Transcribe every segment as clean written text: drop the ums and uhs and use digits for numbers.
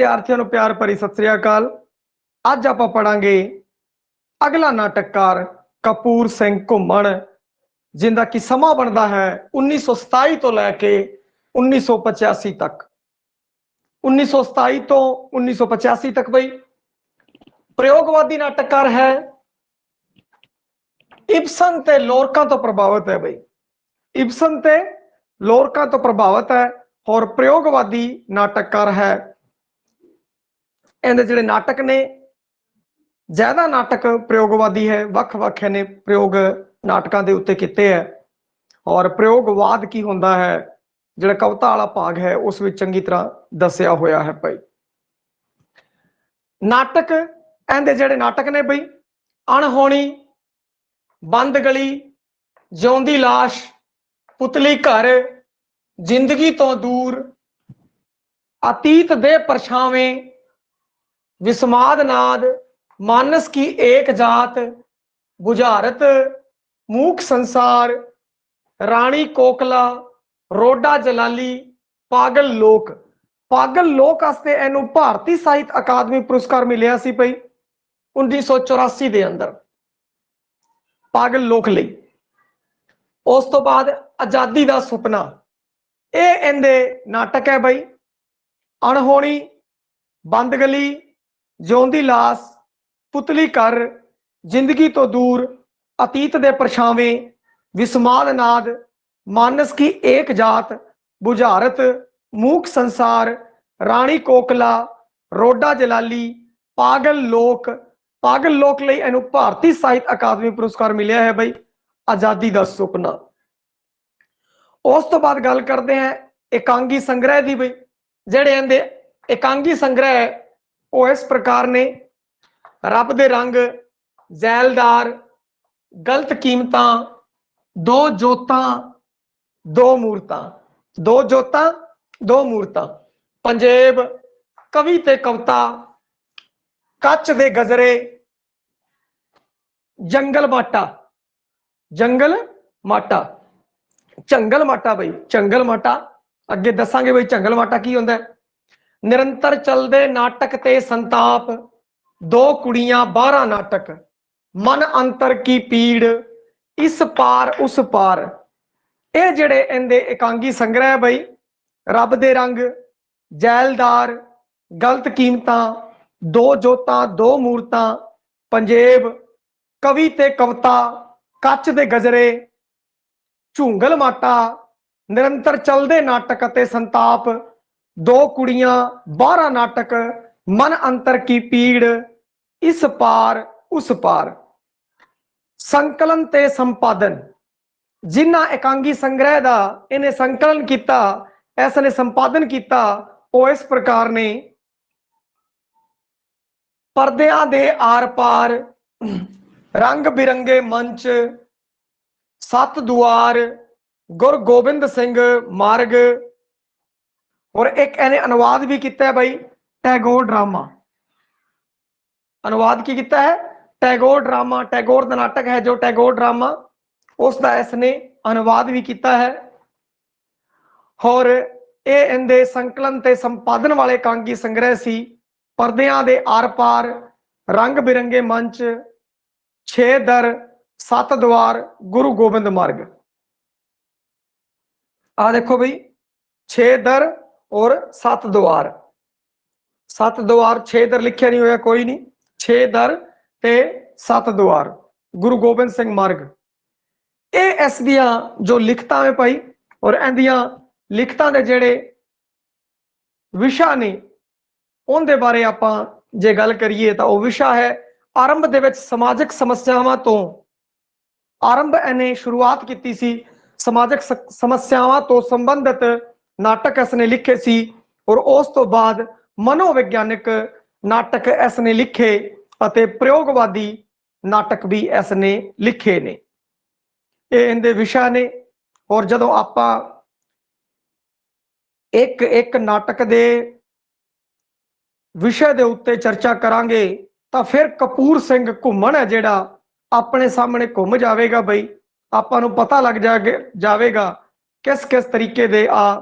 विद्यार्थियों को प्यार भरी सत श्री अकाल। अज आप पढ़ांगे अगला नाटककार कपूर सिंह घुम्मण, जिंदा कि समा बनता है 1927 तो लैके 1985 तक। 1927 तो 1985 तक बई प्रयोगवादी नाटककार है। इब्सन ते लोरका तो प्रभावित है बई, इब्सन ते लोरका तो प्रभावित है और प्रयोगवादी नाटककार है। इहदे जिहड़े नाटक ने ज्यादा नाटक प्रयोगवादी है, वख-वख ने प्रयोग नाटकों के उत्ते किते है। और प्रयोगवाद की होंदा है, जिहड़ा कविता वाला भाग है उस विच चंगी तरह दसिया होया है। भाई नाटक इहदे जिहड़े नाटक ने बई अणहोनी, बंद गली, जिउंदी लाश, पुतली घर, जिंदगी तो दूर, अतीत दे परछावें, विस्माद नाद, मानस की एक जात, बुझारत, मूक संसार, रानी कोकला, रोडा जलाली, पागल लोक। पागल लोक वास्ते इहनूं भारतीय साहित्य अकादमी पुरस्कार मिलिया सी पई 1984 दे अंदर, पागल लोक लई। उस तो बाद आजादी दा सुपना, यह इहदे नाटक है बई। अणहोनी, बंद गली, जिउंदी लाश, पुतली घर, जिंदगी तो दूर, अतीत दे परछावें, विस्माद नाद, मानस की एक जात, बुझारत, मूक संसार, रानी कोकला, रोडा जलाली, पागल लोक। पागल लोक लई इहनूं भारतीय साहित्य अकादमी पुरस्कार मिलिया है बई आजादी दा सुपना। उस तो बाद गल करते हैं एकांगी संग्रह की बई। जिहड़े इहदे एकांगी संग्रह वो इस प्रकार ने रब दे रंग, जैलदार, गलत कीमतां, दो जोतां, दो मूरतां। दो जोतां, दो मूरतां, पंजेब, कवि ते कविता, कच दे गजरे, जंगल माटा। जंगल माटा, झंगल माटा बई, झंगल माटा अगे दसांगे बई झंगल माटा की हुंदा है। निरंतर चलदे नाटक ते संताप, दो कुड़ियां 12 नाटक, मन अंतर की पीड़, इस पार उस पार। ये जिहड़े इहदे एकांगी संग्रह बई रब दे रंग, जैलदार, गलत कीमतां, दो जोतां, दो मूरतां, पंजेब, कवि ते कविता, कच दे गजरे, झूंगल माटा, निरंतर चलदे नाटक ते संताप, दो कुड़ियां 12 नाटक, मन अंतर की पीड़, इस पार उस पार। संकलन ते संपादन, जिन्ना एकांगी संग्रह का इन्हें संकलन किया, इसने संपादन किया, वो इस प्रकार ने परदियां दे आर पार, रंग बिरंगे मंच, सत दुआर, गुरु गोबिंद सिंह मार्ग। और एक इन्हें अनुवाद भी किया है भाई टैगोर ड्रामा। अनुवाद की किया है टैगोर ड्रामा। टैगोर का नाटक है जो टैगोर ड्रामा, उसका इसने अनुवाद भी किया है। और ये इनके संकलन ते संपादन वाले एकांगी संग्रह सी परदियां दे आर पार, रंग बिरंगे मंच, 6 दर, 7 द्वार, गुरु गोबिंद मार्ग। आ देखो भाई 6 दर और 7 द्वार। 7 द्वार 6 दर लिखा नहीं होया कोई नहीं, 6 दर ते 7 द्वार, गुरु गोबिंद सिंह मार्ग। ये इस दियां जो लिखतां है भाई, और इहदियां लिखतां दे जिहड़े विशा ने उनके बारे आपां जे गल करिए तो वह विशा है आरंभ दे विच समाजिक समस्यावां तो। आरंभ इन्हें शुरुआत की सी समाजिक समस्यावां तो संबंधित नाटक इसने लिखे सी, और उस तो बाद मनोविज्ञानिक नाटक इसने लिखे अते प्रयोगवादी नाटक भी इसने लिखे ने। ये इनके विषय ने। और जदों आपां एक एक नाटक दे विषय के उत्ते चर्चा करांगे तो फिर कपूर सिंह घुम्मण है जिहड़ा अपने सामने घूम जाएगा बई, आपां नूं पता लग जाएगा किस किस तरीके दे आ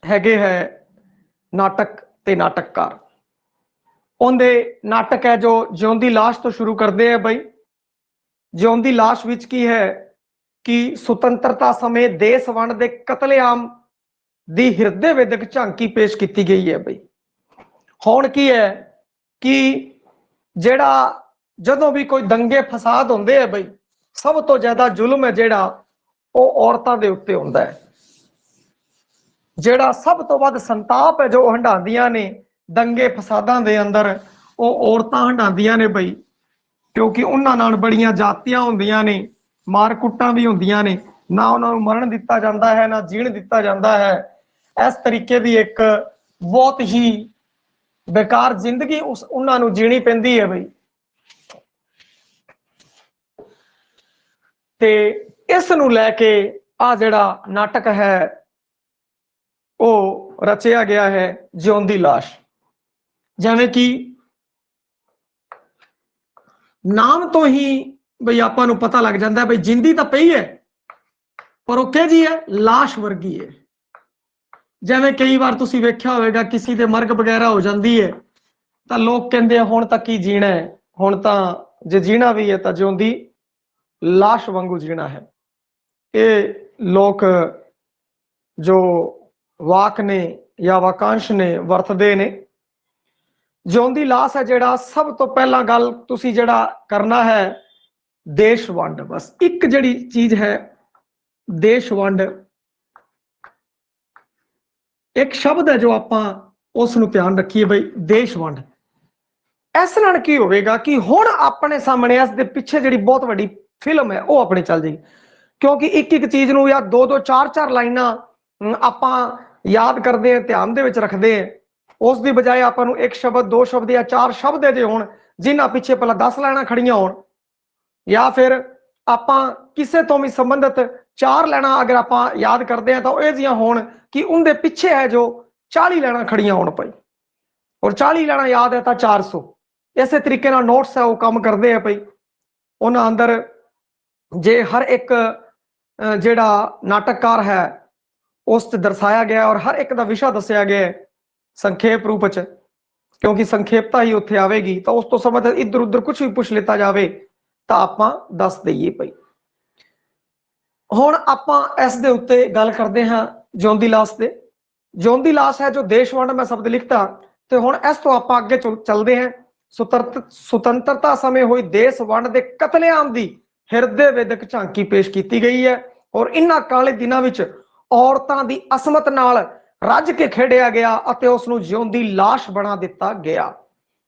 हैगे है नाटक ਤੇ ਨਾਟਕਕਾਰ। ਉਹਦੇ ਨਾਟਕ ਹੈ ਜੋ ਜਿਉਂਦੀ ਲਾਸ਼ ਤੋਂ ਸ਼ੁਰੂ ਕਰਦੇ ਆ ਬਈ। ਜਿਉਂਦੀ ਲਾਸ਼ ਵਿੱਚ ਕੀ ਹੈ ਕਿ ਸੁਤੰਤਰਤਾ ਸਮੇਂ ਦੇਸ਼ ਵੰਡ ਦੇ ਕਤਲੇਆਮ ਦੀ ਹਿਰਦੇ ਵਿਦਕ ਝਾਂਕੀ ਪੇਸ਼ ਕੀਤੀ ਗਈ ਹੈ ਬਈ। ਹੁਣ ਕੀ ਹੈ ਕਿ ਜਿਹੜਾ ਜਦੋਂ ਵੀ ਕੋਈ ਦੰਗੇ ਫਸਾਦ ਹੁੰਦੇ ਆ ਬਈ, ਸਭ ਤੋਂ ਜ਼ਿਆਦਾ ਜ਼ੁਲਮ ਹੈ ਜਿਹੜਾ ਉਹ ਔਰਤਾਂ ਦੇ ਉੱਤੇ ਹੁੰਦਾ ਹੈ। ਜਿਹੜਾ ਸਭ ਤੋਂ ਵੱਧ ਸੰਤਾਪ ਹੈ ਜੋ ਹੰਢਾਉਂਦੀਆਂ ਨੇ ਦੰਗੇ ਫਸਾਦਾਂ ਦੇ ਅੰਦਰ, ਉਹ ਔਰਤਾਂ ਹੰਢਾਉਂਦੀਆਂ ਨੇ ਬਈ। ਕਿਉਂਕਿ ਉਹਨਾਂ ਨਾਲ ਬੜੀਆਂ ਜਾਤੀਆਂ ਹੁੰਦੀਆਂ ਨੇ, ਮਾਰ ਕੁੱਟਾਂ ਵੀ ਹੁੰਦੀਆਂ ਨੇ, ਨਾ ਉਹਨਾਂ ਨੂੰ ਮਰਨ ਦਿੱਤਾ ਜਾਂਦਾ ਹੈ ਨਾ ਜੀਣ ਦਿੱਤਾ ਜਾਂਦਾ ਹੈ। ਇਸ ਤਰੀਕੇ ਦੀ ਇੱਕ ਬਹੁਤ ਹੀ ਬੇਕਾਰ ਜ਼ਿੰਦਗੀ ਉਹਨਾਂ ਨੂੰ ਜੀਣੀ ਪੈਂਦੀ ਹੈ ਬਈ। ਤੇ ਇਸ ਨੂੰ ਲੈ ਕੇ ਆ ਜਿਹੜਾ ਨਾਟਕ ਹੈ ਉਹ ਰਚਿਆ ਗਿਆ ਹੈ ਜਿਉਂਦੀ ਲਾਸ਼। ਜਿਵੇਂ ਕਿ ਨਾਮ ਤੋਂ ਹੀ ਬਈ ਆਪਾਂ ਨੂੰ ਪਤਾ ਲੱਗ ਜਾਂਦਾ ਬਈ ਜਿੰਦੀ ਤਾਂ ਪਈ ਹੈ ਪਰ ਉਹ ਕਿਹੋ ਜਿਹੀ ਹੈ, ਲਾਸ਼ ਵਰਗੀ ਹੈ। ਜਿਵੇਂ ਕਈ ਵਾਰ ਤੁਸੀਂ ਵੇਖਿਆ ਹੋਵੇਗਾ ਕਿਸੇ ਦੇ ਮਰਗ ਵਗੈਰਾ ਹੋ ਜਾਂਦੀ ਹੈ ਤਾਂ ਲੋਕ ਕਹਿੰਦੇ ਆ ਹੁਣ ਤਾਂ ਕੀ ਜੀਣਾ ਹੈ, ਹੁਣ ਤਾਂ ਜੇ ਜੀਣਾ ਵੀ ਹੈ ਤਾਂ ਜਿਉਂਦੀ ਲਾਸ਼ ਵਾਂਗੂ ਜੀਣਾ ਹੈ। ਇਹ ਲੋਕ ਜੋ ਵਾਕ ਨੇ ਜਾਂ ਵਾਕਾਂਸ਼ ਨੇ ਵਰਤਦੇ ਨੇ। ਜਿਉਂਦੀ ਲਾਸ਼ ਹੈ ਜਿਹੜਾ, ਸਭ ਤੋਂ ਪਹਿਲਾਂ ਗੱਲ ਤੁਸੀਂ ਜਿਹੜਾ ਕਰਨਾ ਹੈ ਦੇਸ਼ ਵੰਡ। ਬਸ ਇੱਕ ਜਿਹੜੀ ਚੀਜ਼ ਹੈ ਦੇਸ਼ ਵੰਡ, ਇੱਕ ਸ਼ਬਦ ਹੈ ਜੋ ਆਪਾਂ ਉਸ ਨੂੰ ਧਿਆਨ ਰੱਖੀਏ ਬਈ, ਦੇਸ਼ ਵੰਡ। ਇਸ ਨਾਲ ਕੀ ਹੋਵੇਗਾ ਕਿ ਹੁਣ ਆਪਣੇ ਸਾਹਮਣੇ ਇਸ ਦੇ ਪਿੱਛੇ ਜਿਹੜੀ ਬਹੁਤ ਵੱਡੀ ਫਿਲਮ ਹੈ ਉਹ ਆਪਣੀ ਚੱਲ ਜਾਏਗੀ। ਕਿਉਂਕਿ ਇੱਕ ਇੱਕ ਚੀਜ਼ ਨੂੰ ਜਾਂ ਦੋ ਦੋ ਚਾਰ ਚਾਰ ਲਾਈਨਾਂ ਆਪਾਂ ਯਾਦ ਕਰਦੇ ਹਾਂ, ਧਿਆਨ ਦੇ ਵਿੱਚ ਰੱਖਦੇ ਹਾਂ, ਉਸ ਦੀ ਬਜਾਏ ਆਪਾਂ ਨੂੰ ਇੱਕ ਸ਼ਬਦ, ਦੋ ਸ਼ਬਦ ਜਾਂ ਚਾਰ ਸ਼ਬਦ ਜੇ ਹੋਣ ਜਿਨ੍ਹਾਂ ਪਿੱਛੇ ਪਹਿਲਾਂ 10 ਲਾਈਨਾਂ ਖੜੀਆਂ ਹੋਣ, ਜਾਂ ਫਿਰ ਆਪਾਂ ਕਿਸੇ ਤੋਂ ਵੀ ਸੰਬੰਧਿਤ 4 ਲਾਈਨਾਂ ਅਗਰ ਆਪਾਂ ਯਾਦ ਕਰਦੇ ਹਾਂ ਤਾਂ ਉਹ ਇਹ ਜਿਹੀਆਂ ਹੋਣ ਕਿ ਉਹਦੇ ਪਿੱਛੇ ਹੈ ਜੋ 40 ਲਾਈਨਾਂ ਖੜੀਆਂ ਹੋਣ ਪਈ, ਔਰ 40 ਲਾਈਨਾਂ ਯਾਦ ਹੈ ਤਾਂ 400। ਇਸੇ ਤਰੀਕੇ ਨਾਲ ਨੋਟਸ ਹੈ ਉਹ ਕੰਮ ਕਰਦੇ ਆ ਪਈ। ਉਹਨਾਂ ਅੰਦਰ ਜੇ ਹਰ ਇੱਕ ਜਿਹੜਾ ਨਾਟਕਕਾਰ ਹੈ ਉਸ ਤੇ ਦਰਸਾਇਆ ਗਿਆ ਔਰ ਹਰ ਇੱਕ ਦਾ ਵਿਸ਼ਾ ਦੱਸਿਆ ਗਿਆ ਸੰਖੇਪ ਰੂਪ ਚ, ਕਿਉਂਕਿ ਸੰਖੇਪਤਾ ਹੀ ਉੱਥੇ ਆਵੇਗੀ। ਤਾਂ ਉਸ ਤੋਂ ਸਮਝ ਇੱਧਰ ਉੱਧਰ ਕੁਝ ਵੀ ਪੁੱਛ ਲਿੱਤਾ ਜਾਵੇ ਤਾਂ ਆਪਾਂ ਦੱਸ ਦਈਏ ਪਈ। ਹੁਣ ਆਪਾਂ ਇਸ ਦੇ ਉੱਤੇ ਗੱਲ ਕਰਦੇ ਹਾਂ ਜਿਉਂਦੀ ਲਾਸ਼ ਤੇ। ਜਿਉਂਦੀ ਲਾਸ਼ ਹੈ ਜੋ ਦੇਸ਼ ਵੰਡ ਮੈਂ ਸ਼ਬਦ ਲਿਖਤਾ, ਤੇ ਹੁਣ ਇਸ ਤੋਂ ਆਪਾਂ ਅੱਗੇ ਚੱਲਦੇ ਹਾਂ। ਸੁਤੰਤਰਤਾ ਸਮੇਂ ਹੋਈ ਦੇਸ਼ ਵੰਡ ਦੇ ਕਤਲੇਆਮ ਦੀ ਹਿਰਦੇ ਵਿਦਕ ਝਾਂਕੀ ਪੇਸ਼ ਕੀਤੀ ਗਈ ਹੈ। ਔਰ ਇਹਨਾਂ ਕਾਲੇ ਦਿਨਾਂ ਵਿੱਚ ਔਰਤਾਂ ਦੀ ਅਸਮਤ ਨਾਲ ਰੱਜ ਕੇ ਖੇਡਿਆ ਗਿਆ ਅਤੇ ਉਸ ਨੂੰ ਜਿਉਂਦੀ ਲਾਸ਼ ਬਣਾ ਦਿੱਤਾ ਗਿਆ।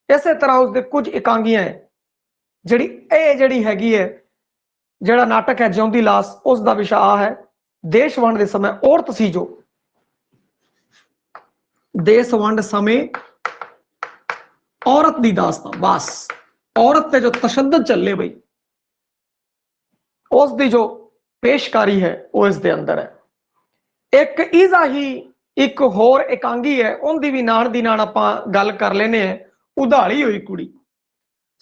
ਇਸੇ ਤਰ੍ਹਾਂ ਉਸਦੇ ਕੁਝ ਇਕਾਂਗੀਆਂ ਜਿਹੜੀ ਹੈਗੀ ਹੈ, ਜਿਹੜਾ ਨਾਟਕ ਹੈ ਜਿਉਂਦੀ ਲਾਸ਼, ਉਸ ਦਾ ਵਿਸ਼ਾ ਆ ਹੈ ਦੇਸ਼ ਵੰਡ ਦੇ ਸਮੇਂ ਔਰਤ ਸੀ ਜੋ ਦੇਸ਼ ਵੰਡ ਸਮੇਂ औरत दी दास्तां। बस औरत ते जो तशद्दद चले बई उस दी जो पेशकारी है वो इस दे अंदर है। एक ईजा ही एक होर एकांगी है, उनकी भी नाल दी नाल आपां गल कर लेने हैं, उधाली हुई कुड़ी।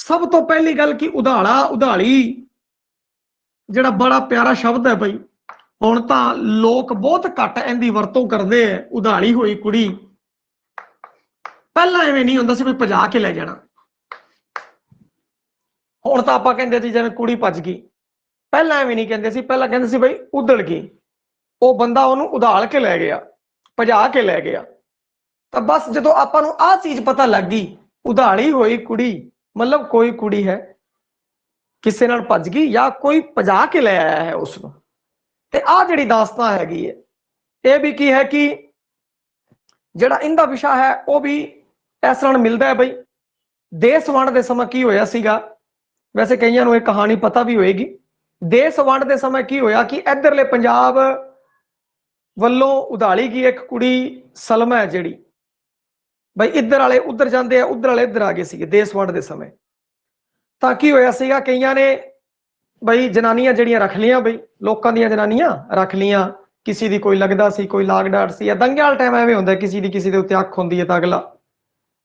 सब तो पहली गल कि उधाला उधाली जिहड़ा बड़ा प्यारा शब्द है बई, हुण तां लोक बहुत घट इहदी वरतों करदे है। उधाली हुई कुड़ी पहला एवें नहीं हुंदा सी कोई भजा के लै जाना, हुण तां आपां कहंदे सी जिवें कुड़ी भज गई। पहला एवें नहीं कहंदे सी, पहला कहंदे सी बई उधड़ गई, वो बंदा उहनूं उधाल के लै गया, भजा के लै गया। तां बस जदों आपां नूं आह चीज़ पता लग गई उधाली होई कुड़ी मतलब कोई कुड़ी है किसी नाल भज गई या कोई भजा के लै आया है उसनूं। ते आह जिहड़ी दास्तां हैगी है, ये भी की है कि जिहड़ा इहदा विशा है वो भी इस नाल मिलता है बई। देश वंड दे समय की होया सीगा, वैसे कईयां नूं इह कहानी पता भी होएगी। देश वंड दे समय की होया कि इधरले पंजाब वल्लों उधाली की एक कुड़ी सलमा है जिहड़ी बई, इधर वाले उधर जाते हैं, उधर वाले इधर आ गए सीगे देश वंड दे समय। तां की होया सीगा, कईयां ने बई जनानियां जिहड़ियां रख लियां, बई लोकां दीयां जनानियां रख लियां, किसी दी कोई लगदा सी, कोई लाग डाट सी, या दंगे वाले टाइम एवें हुंदा किसी दी किसी दे उत्ते अख हुंदी है तां अगला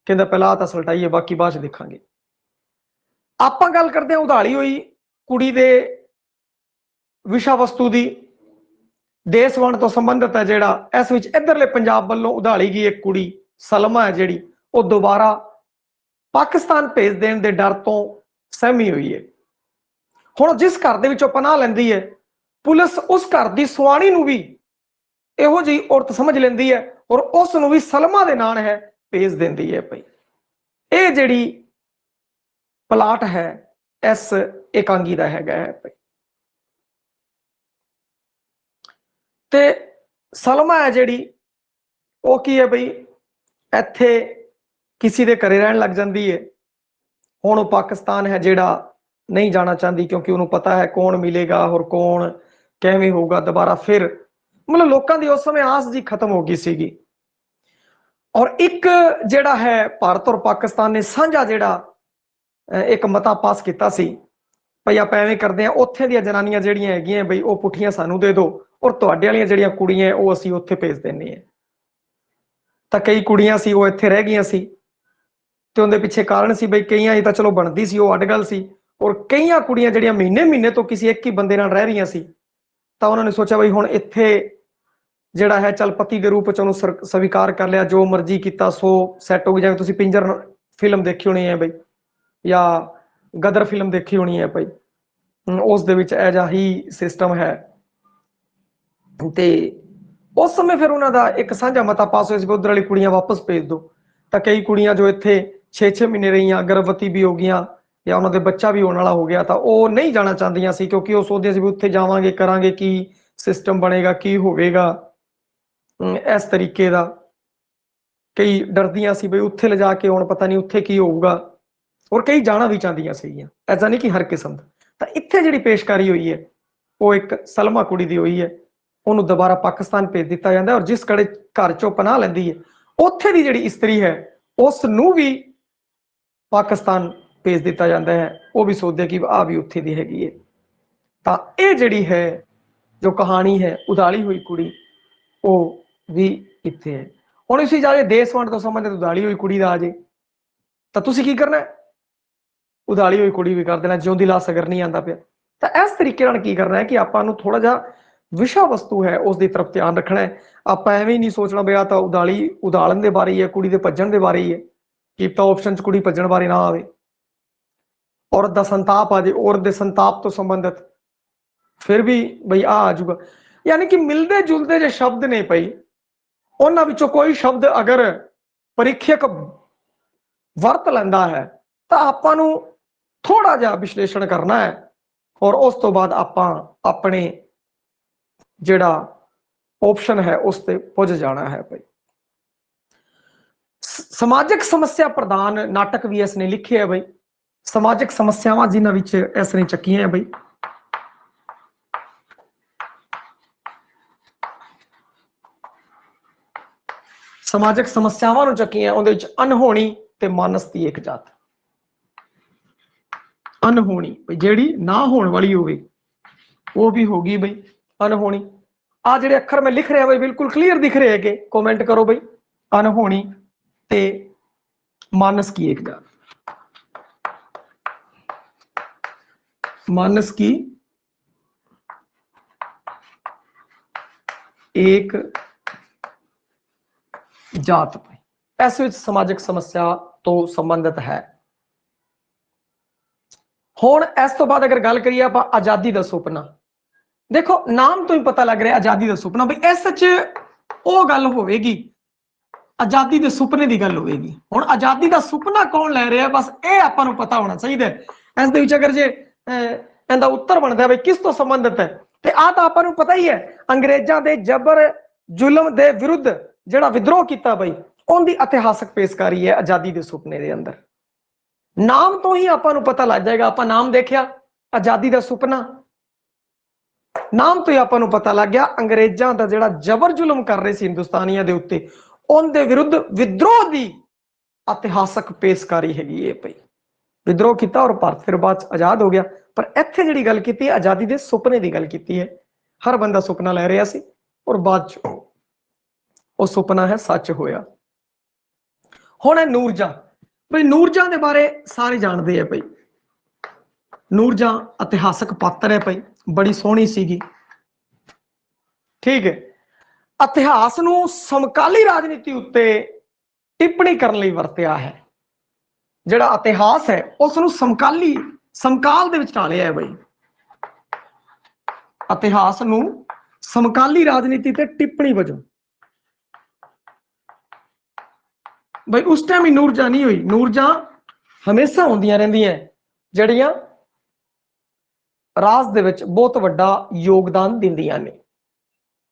कहंदा पहला तां सलटाइए बाकी बाद च देखांगे। आपां गल करदे हां उधाली होई कुड़ी दे विशा वस्तु दी। देश वंड तो संबंधित है जिहड़ा इस विच इधरले पंजाब वल्लों उधाली गई एक कुड़ी सलमा है जिहड़ी वो दोबारा पाकिस्तान भेज देने के डर तो सहमी हुई है। हुण जिस घर दे विचों पनाह लैंदी है, पुलिस उस घर की सुआणी नूं भी इहो जी औरत समझ लेंदी है और उस नूं भी सलमा दे नाल है भेज देंदी है। भाई ये जिहड़ी प्लाट है इस एकांगी दा हैगा है। भाई ते सलमा है जिहड़ी वो की है बई इत्थे किसी दे घरे रहन लग जाती है। हुण पाकिस्तान है जिहड़ा नहीं जाना चाहती क्योंकि उन्होंने पता है कौन मिलेगा और कौन किवें होगा दोबारा। फिर मतलब लोगों की उस समय आस जी खत्म हो गई सीगी। और एक जिहड़ा है भारत और पाकिस्तान ने साझा जिहड़ा एक मता पास किया सी भई आपां एवें करदे हां, उत्थे दीयां जनानियां जिहड़ियां हैगियां बई वो पुठियां सानू दे दो और तुहाडे वालियां जिहड़ियां कुड़ियां वो असीं उत्थे भेज दिंदे हां। तां कई कुड़ियां सी वो इत्थे रह गईयां सी ते उहदे पिछे कारण सी बई कईयां दी तां चलो बनदी सी, वो अड गल सी। और कईयां कुड़ियां जिहड़ियां महीने महीने तो किसी एक ही बंदे नाल रह रहीआं सी तां उन्होंने सोचा बई हुण इत्थे जिहड़ा है चल पति के रूप च उहनूं स्वीकार कर लिया, जो मर्जी किया सो सैट हो गई। जिवें तुसीं पिंजर फिल्म देखी होनी है बई या गदर फिल्म देखी होनी है भाई, उस दे विच इह जिहा ही सिस्टम है। ते उस समय फिर उन्हों का एक साझा मता पास होया सी उधर वाली कुड़ियां वापस भेज दो। तो कई कुड़ियां जो इत्थे 6-6 महीने रहियां, गर्भवती भी हो गई या उन्होंने बच्चा भी होने वाला हो गया, तो वो नहीं जाना चाहदियां सी क्योंकि वो सोचदियां सी भी उत्थे जावांगे करांगे की सिस्टम बनेगा की होवेगा इस तरीके का। कई डरदियां सी बई उत्थे ले जाके हुण पता नहीं उत्थे की होऊगा, और कई जाना भी चाहदियां सीगियां, ऐसा नहीं कि हर किस्म दा। तां इत्थे जिहड़ी पेशकारी हुई है वो एक सलमा कुड़ी दी हुई है, उन्होंने दोबारा पाकिस्तान भेज दिता जाता है। और जिस घर चों पनाह लैंदी है उत्थे दी जिहड़ी इस्त्री है उसनूं भी पाकिस्तान भेज दिता जाता है। वो भी सोचदे कि आ भी उत्थे दी हैगी है। तां इह जिहड़ी है जो कहानी है उदाली हुई कुड़ी वो भी इत्थे है। हुण इसी जाके देश वंड तो संबंधित उदाली हुई कुड़ी दा आ जे तां तुसीं की करना है, उदाली हुई कुड़ी भी कर देना, जिउंदी लाश अगर नहीं आंदा पिया। तो इस तरीके नाल की करना है कि आपां नूं थोड़ा जिहा विषा वस्तु है उसकी तरफ ध्यान रखना है। आप एवं ही नहीं सोचना भी आ तो उदाली उदालन के बारे ही है, कुड़ी के भजन के बारे ही है, कि तो ऑप्शन च कुड़ी भजन बारे ना आए, औरत का संताप आ जाए, औरत के संताप तो संबंधित फिर भी बई आ जाऊगा। यानी कि मिलते जुलते जो शब्द ने पई उन्हां विचों कोई शब्द अगर परीक्षक वरत लैंदा है तो आपां नूं थोड़ा जिहा विश्लेषण करना है और उस तो बाद आपां अपने जिहड़ा ऑप्शन है उस ते पुज जाना है। भाई समाजिक समस्या प्रधान नाटक भी इसने लिखे है। भाई समाजिक समस्यावां जिन्हां विच इसने चकीआं है। भाई समाजिक समस्यावां नूं चकीआं, उहदे विच अनहोनी ते मानस दी एक जात। अनहोनी भाई जिहड़ी ना होने वाली होवे वो भी होगी। भाई अनहोनी आ जिहड़े अखर मैं लिख रहा भाई बिल्कुल क्लीयर दिख रहे हैं कि कमेंट करो भाई। अनहोनी ते मानस की एक जात, मानस की एक जात इस विच समाजिक समस्या तो संबंधित है। हुण इस तो बाद अगर गल करिए आपां आजादी दा सुपना, देखो नाम तो ही पता लग रहा है आजादी दा सुपना, भाई इस च वो गल होवेगी आजादी के सुपने की गल होगी। हुण आजादी का सुपना कौन लै रहा है बस ये आपां नूं पता होना चाहिए। इस दे विच अगर जे इहदा उत्तर बनता है भाई किस तो संबंधित है तो आ तो आपां नूं पता ही है, अंग्रेजां दे जबर जुल्म दे विरुद्ध जिहड़ा विद्रोह किया भाई उनकी इतिहासक पेशकारी है आजादी के सुपने के अंदर। नाम तो ही आपां नूं पता लग जाएगा, आपां नाम देखिया आजादी का सुपना, नाम तो ही आपां नूं पता लग गया अंग्रेजां दा जिहड़ा जबर जुल्म कर रहे सी हिंदुस्तानियां दे उत्ते उनके विरुद्ध विद्रोह की इतिहासक पेशकारी हैगी है। भाई विद्रोह किया और भारत फिर बाद आजाद हो गया, पर इत्थे जिहड़ी गल कीती आजादी के सुपने की गल कीती है। हर बंदा सुपना लै रहा सी और बाद वो सुपना है सच होया। हुण है नूरजहां, भाई नूरजहां के बारे सारे जानते हैं। भाई नूरजहां इतिहासक पात्र है, भाई बड़ी सोहनी सीगी, ठीक है। इतिहास नूं समकाली राजनीति उत्ते ਟਿੱਪਣੀ ਕਰਨ ਲਈ ਵਰਤਿਆ ਹੈ। ਜਿਹੜਾ ਇਤਿਹਾਸ ਹੈ ਉਸ ਨੂੰ ਸਮਕਾਲ ਦੇ ਵਿੱਚ ਢਾਲਿਆ ਹੈ ਬਈ। ਇਤਿਹਾਸ ਨੂੰ ਸਮਕਾਲੀ ਰਾਜਨੀਤੀ ਤੇ ਟਿੱਪਣੀ ਵਜੋਂ ਬਈ ਉਸ ਟਾਈਮ ਹੀ ਨੂਰਜਹਾਂ ਨਹੀਂ ਹੋਈ। ਨੂਰਜਹਾਂ ਹਮੇਸ਼ਾ ਹੁੰਦੀਆਂ ਰਹਿੰਦੀਆਂ ਜਿਹੜੀਆਂ ਰਾਜ ਦੇ ਵਿੱਚ ਬਹੁਤ ਵੱਡਾ ਯੋਗਦਾਨ ਦਿੰਦੀਆਂ ਨੇ।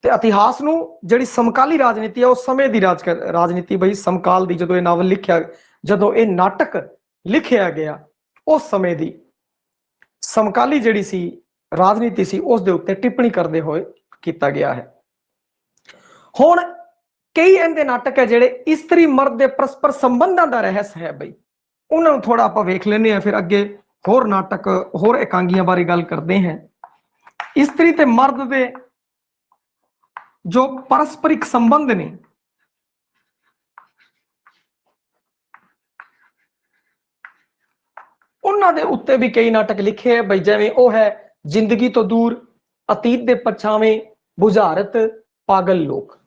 ਤੇ ਇਤਿਹਾਸ ਨੂੰ ਜਿਹੜੀ ਸਮਕਾਲੀ ਰਾਜਨੀਤੀ ਹੈ ਉਸ ਸਮੇਂ ਦੀ ਰਾਜਨੀਤੀ ਬਈ ਸਮਕਾਲ ਦੀ, ਜਦੋਂ ਇਹ ਨਾਵਲ ਲਿਖਿਆ, ਜਦੋਂ ਇਹ ਨਾਟਕ ਲਿਖਿਆ ਗਿਆ, ਉਸ ਸਮੇਂ ਦੀ ਸਮਕਾਲੀ ਜਿਹੜੀ ਸੀ ਰਾਜਨੀਤੀ ਸੀ ਉਸ ਦੇ ਉੱਤੇ ਟਿੱਪਣੀ ਕਰਦੇ ਹੋਏ ਕੀਤਾ ਗਿਆ ਹੈ। ਹੁਣ ਕਈ ਇਹਦੇ ਨਾਟਕ ਹੈ ਜਿਹੜੇ ਇਸਤਰੀ ਮਰਦ ਦੇ ਪਰਸਪਰ ਸੰਬੰਧਾਂ ਦਾ ਰਹੱਸ ਹੈ ਬਈ, ਉਹਨਾਂ ਨੂੰ ਥੋੜਾ ਆਪਾਂ ਵੇਖ ਲੈਂਦੇ ਹਾਂ, ਫਿਰ ਅੱਗੇ ਹੋਰ ਨਾਟਕ ਹੋਰ ਇਕਾਂਗੀਆਂ ਬਾਰੇ ਗੱਲ ਕਰਦੇ ਹਾਂ। ਇਸਤਰੀ ਤੇ ਮਰਦ ਦੇ ਜੋ ਪਰਸਪਰਿਕ ਸੰਬੰਧ ਨੇ ਉਹਨਾਂ ਦੇ ਉੱਤੇ ਵੀ ਕਈ ਨਾਟਕ ਲਿਖੇ ਹੈ ਬਈ, ਜਿਵੇਂ ਉਹ ਹੈ ਜ਼ਿੰਦਗੀ ਤੋਂ ਦੂਰ, ਅਤੀਤ ਦੇ ਪਰਛਾਵੇਂ, ਬੁਝਾਰਤ, ਪਾਗਲ ਲੋਕ।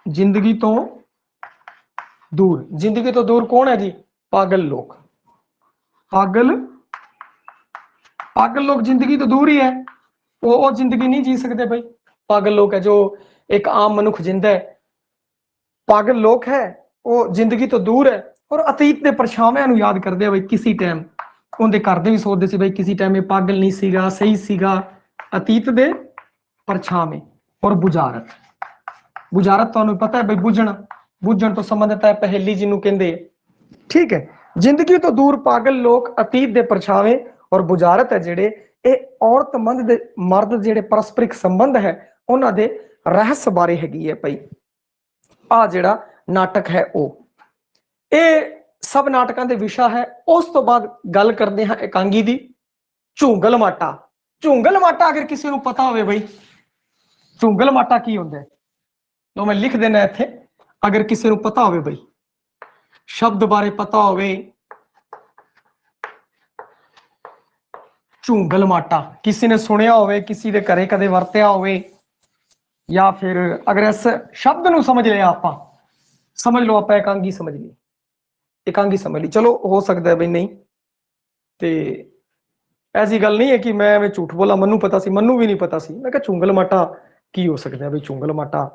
ਜ਼ਿੰਦਗੀ ਤੋਂ ਦੂਰ, ਜ਼ਿੰਦਗੀ ਤੋਂ ਦੂਰ ਕੌਣ ਹੈ ਜੀ? ਪਾਗਲ ਲੋਕ। ਪਾਗਲ ਲੋਕ ਜ਼ਿੰਦਗੀ ਤੋਂ ਦੂਰ ਹੀ ਹੈ, ਉਹ ਜ਼ਿੰਦਗੀ ਨਹੀਂ ਜੀ ਸਕਦੇ ਬਈ। ਪਾਗਲ ਲੋਕ ਹੈ ਜੋ ਇੱਕ ਆਮ ਮਨੁੱਖ ਜਿੰਦਾ ਹੈ, ਪਾਗਲ ਲੋਕ ਹੈ ਉਹ ਜ਼ਿੰਦਗੀ ਤੋਂ ਦੂਰ ਹੈ ਔਰ ਅਤੀਤ ਦੇ ਪਰਛਾਵਿਆਂ ਨੂੰ ਯਾਦ ਕਰਦੇ ਆ ਬਈ। ਕਿਸੇ ਟਾਈਮ ਉਹਦੇ ਘਰ ਦੇ ਵੀ ਸੋਚਦੇ ਸੀ ਬਈ ਕਿਸੇ ਟਾਈਮ ਇਹ ਪਾਗਲ ਨਹੀਂ ਸੀਗਾ, ਸਹੀ ਸੀਗਾ। ਅਤੀਤ ਦੇ ਪਰਛਾਵੇਂ ਔਰ ਬੁਝਾਰਤ। ਬੁਝਾਰਤ ਤੁਹਾਨੂੰ ਪਤਾ ਹੈ ਬਈ ਬੁੱਝਣ ਤੋਂ ਸੰਬੰਧਿਤ ਹੈ, ਪਹੇਲੀ ਜਿਹਨੂੰ ਕਹਿੰਦੇ, ਠੀਕ ਹੈ। ਜ਼ਿੰਦਗੀ ਤੋਂ ਦੂਰ, ਪਾਗਲ ਲੋਕ, ਅਤੀਤ ਦੇ ਪਰਛਾਵੇਂ ਔਰ ਬੁਝਾਰਤ ਹੈ ਜਿਹੜੇ, ਇਹ ਔਰਤ ਮਰਦ ਜਿਹੜੇ ਪਰਸਪਰਿਕ ਸੰਬੰਧ ਹੈ ਉਹਨਾਂ ਦੇ ਰਹੱਸ ਬਾਰੇ ਹੈਗੀ ਹੈ ਭਾਈ। ਆ ਜਿਹੜਾ ਨਾਟਕ ਹੈ ਉਹ, ਇਹ ਸਭ ਨਾਟਕਾਂ ਦੇ ਵਿਸ਼ਾ ਹੈ। ਉਸ ਤੋਂ ਬਾਅਦ ਗੱਲ ਕਰਦੇ ਹਾਂ ਇਕਾਂਗੀ ਦੀ, ਝੁੰਗਲ ਮਾਟਾ। ਝੁੰਗਲ ਮਾਟਾ ਅਗਰ ਕਿਸੇ ਨੂੰ ਪਤਾ ਹੋਵੇ ਬਈ, ਝੁੰਗਲ ਮਾਟਾ ਕੀ ਹੁੰਦਾ ਹੈ, ਲੋ ਮੈਂ ਲਿਖ ਦੇਣਾ ਇੱਥੇ। ਅਗਰ ਕਿਸੇ ਨੂੰ ਪਤਾ ਹੋਵੇ ਬਈ, ਸ਼ਬਦ ਬਾਰੇ ਪਤਾ ਹੋਵੇ, ਝੁੰਗਲ ਮਾਟਾ ਕਿਸੇ ਨੇ ਸੁਣਿਆ ਹੋਵੇ, ਕਿਸੇ ਦੇ ਘਰੇ ਕਦੇ ਵਰਤਿਆ ਹੋਵੇ, ਜਾਂ ਫਿਰ ਅਗਰ ਇਸ ਸ਼ਬਦ ਨੂੰ ਸਮਝ ਲਿਆ ਆਪਾਂ, ਸਮਝ ਲਓ ਆਪਾਂ ਇਕਾਂਗੀ ਸਮਝ ਲਈ, ਇਕਾਂਗੀ ਸਮਝ ਲਈ। ਚਲੋ ਹੋ ਸਕਦਾ ਬਈ ਨਹੀਂ, ਤੇ ਐਸੀ ਗੱਲ ਨਹੀਂ ਹੈ ਕਿ ਮੈਂ ਐਵੇਂ ਝੂਠ ਬੋਲਾ। ਮੈਨੂੰ ਪਤਾ ਸੀ, ਮੈਨੂੰ ਵੀ ਨਹੀਂ ਪਤਾ ਸੀ। ਮੈਂ ਕਿਹਾ ਝੁੰਗਲ ਮਾਟਾ ਕੀ ਹੋ ਸਕਦਾ ਬਈ, ਝੁੰਗਲ ਮਾਟਾ।